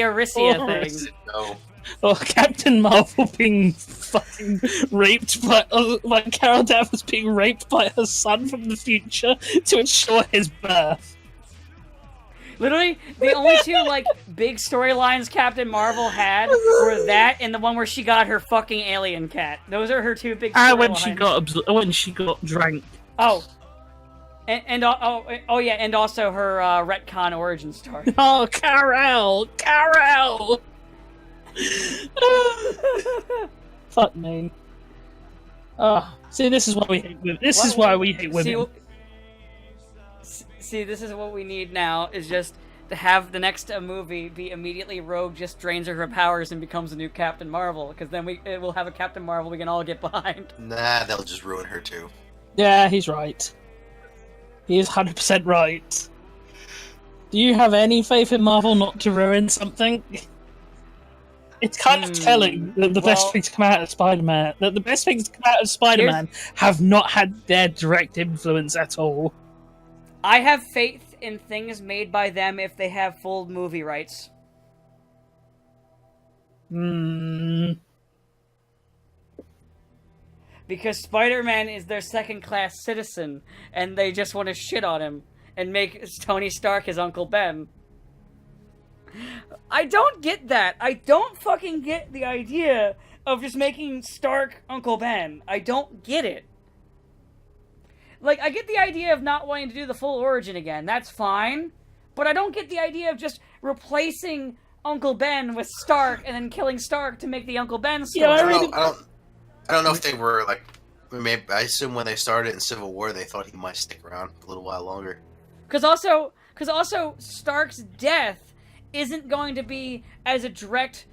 Aricia thing. No. Or Captain Marvel being fucking raped by, like Carol Danvers being raped by her son from the future to ensure his birth. Literally, the only two like big storylines Captain Marvel had were that and the one where she got her fucking alien cat. Those are her two big storylines. When she got drank. Oh. And yeah, and also her retcon origin story. Oh, Carol! Fuck me. Oh, see, this is why we hate women. This is why we hate women. See, this is what we need now, is just to have the next movie be immediately Rogue just drains her powers and becomes a new Captain Marvel, because then we'll have a Captain Marvel we can all get behind. Nah, they'll just ruin her too. Yeah, he's right. He is 100% right. Do you have any faith in Marvel not to ruin something? It's kind of telling that the best things to come out of Spider-Man, that the best things to come out of Spider-Man have not had their direct influence at all. I have faith in things made by them if they have full movie rights. Because Spider-Man is their second-class citizen, and they just want to shit on him and make Tony Stark his Uncle Ben. I don't get that. I don't fucking get the idea of just making Stark Uncle Ben. I don't get it. Like, I get the idea of not wanting to do the full origin again. That's fine. But I don't get the idea of just replacing Uncle Ben with Stark and then killing Stark to make the Uncle Ben story. Yeah, I don't know if they were like. Maybe, I assume when they started in Civil War, they thought he might stick around a little while longer. Because also, Stark's death isn't going to be as a direct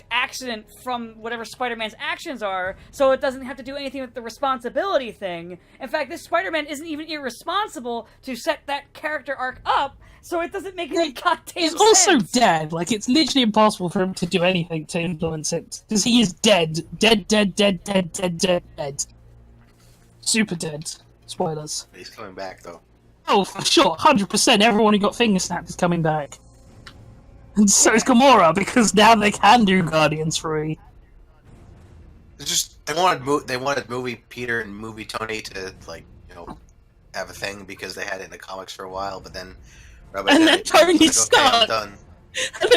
accident from whatever Spider-Man's actions are, so it doesn't have to do anything with the responsibility thing. In fact, this Spider-Man isn't even irresponsible to set that character arc up, so it doesn't make any goddamn sense. He's also dead. Like, it's literally impossible for him to do anything to influence it. Because he is dead. Dead. Super dead. Spoilers. He's coming back, though. Oh, for sure. 100%. Everyone who got finger snapped is coming back. And so is Gamora, because now they can do Guardians 3. It's just they wanted movie Peter and movie Tony to have a thing because they had it in the comics for a while, but then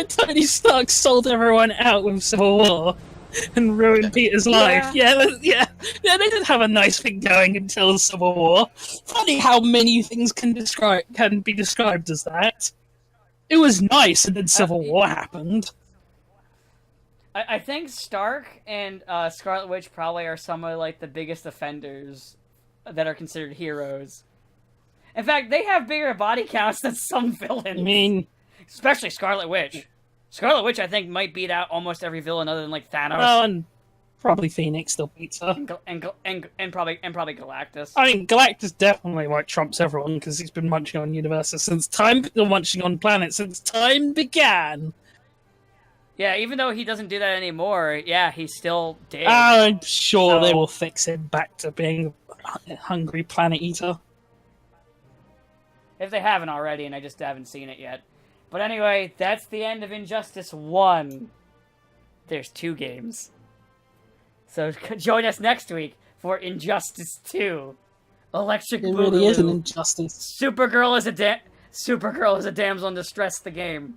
Tony Stark sold everyone out with Civil War and ruined Peter's life. Yeah. They didn't have a nice thing going until Civil War. Funny how many things can be described as that. It was nice, and then Civil War happened. I think Stark and Scarlet Witch probably are some of like the biggest offenders that are considered heroes. In fact, they have bigger body counts than some villains. I mean, especially Scarlet Witch. Scarlet Witch, I think, might beat out almost every villain other than like Thanos. Well, and probably Phoenix still beats her. And probably Galactus. I mean, Galactus definitely trumps everyone because he's been munching on universes munching on planets since time began. Yeah, even though he doesn't do that anymore, yeah, he's still dead. I'm sure they will fix him back to being a hungry planet eater. If they haven't already, and I just haven't seen it yet. But anyway, that's the end of Injustice 1. There's 2 games. So join us next week for Injustice 2. Electric Boogaloo. It really is an injustice. Supergirl is a damsel in distress, the game.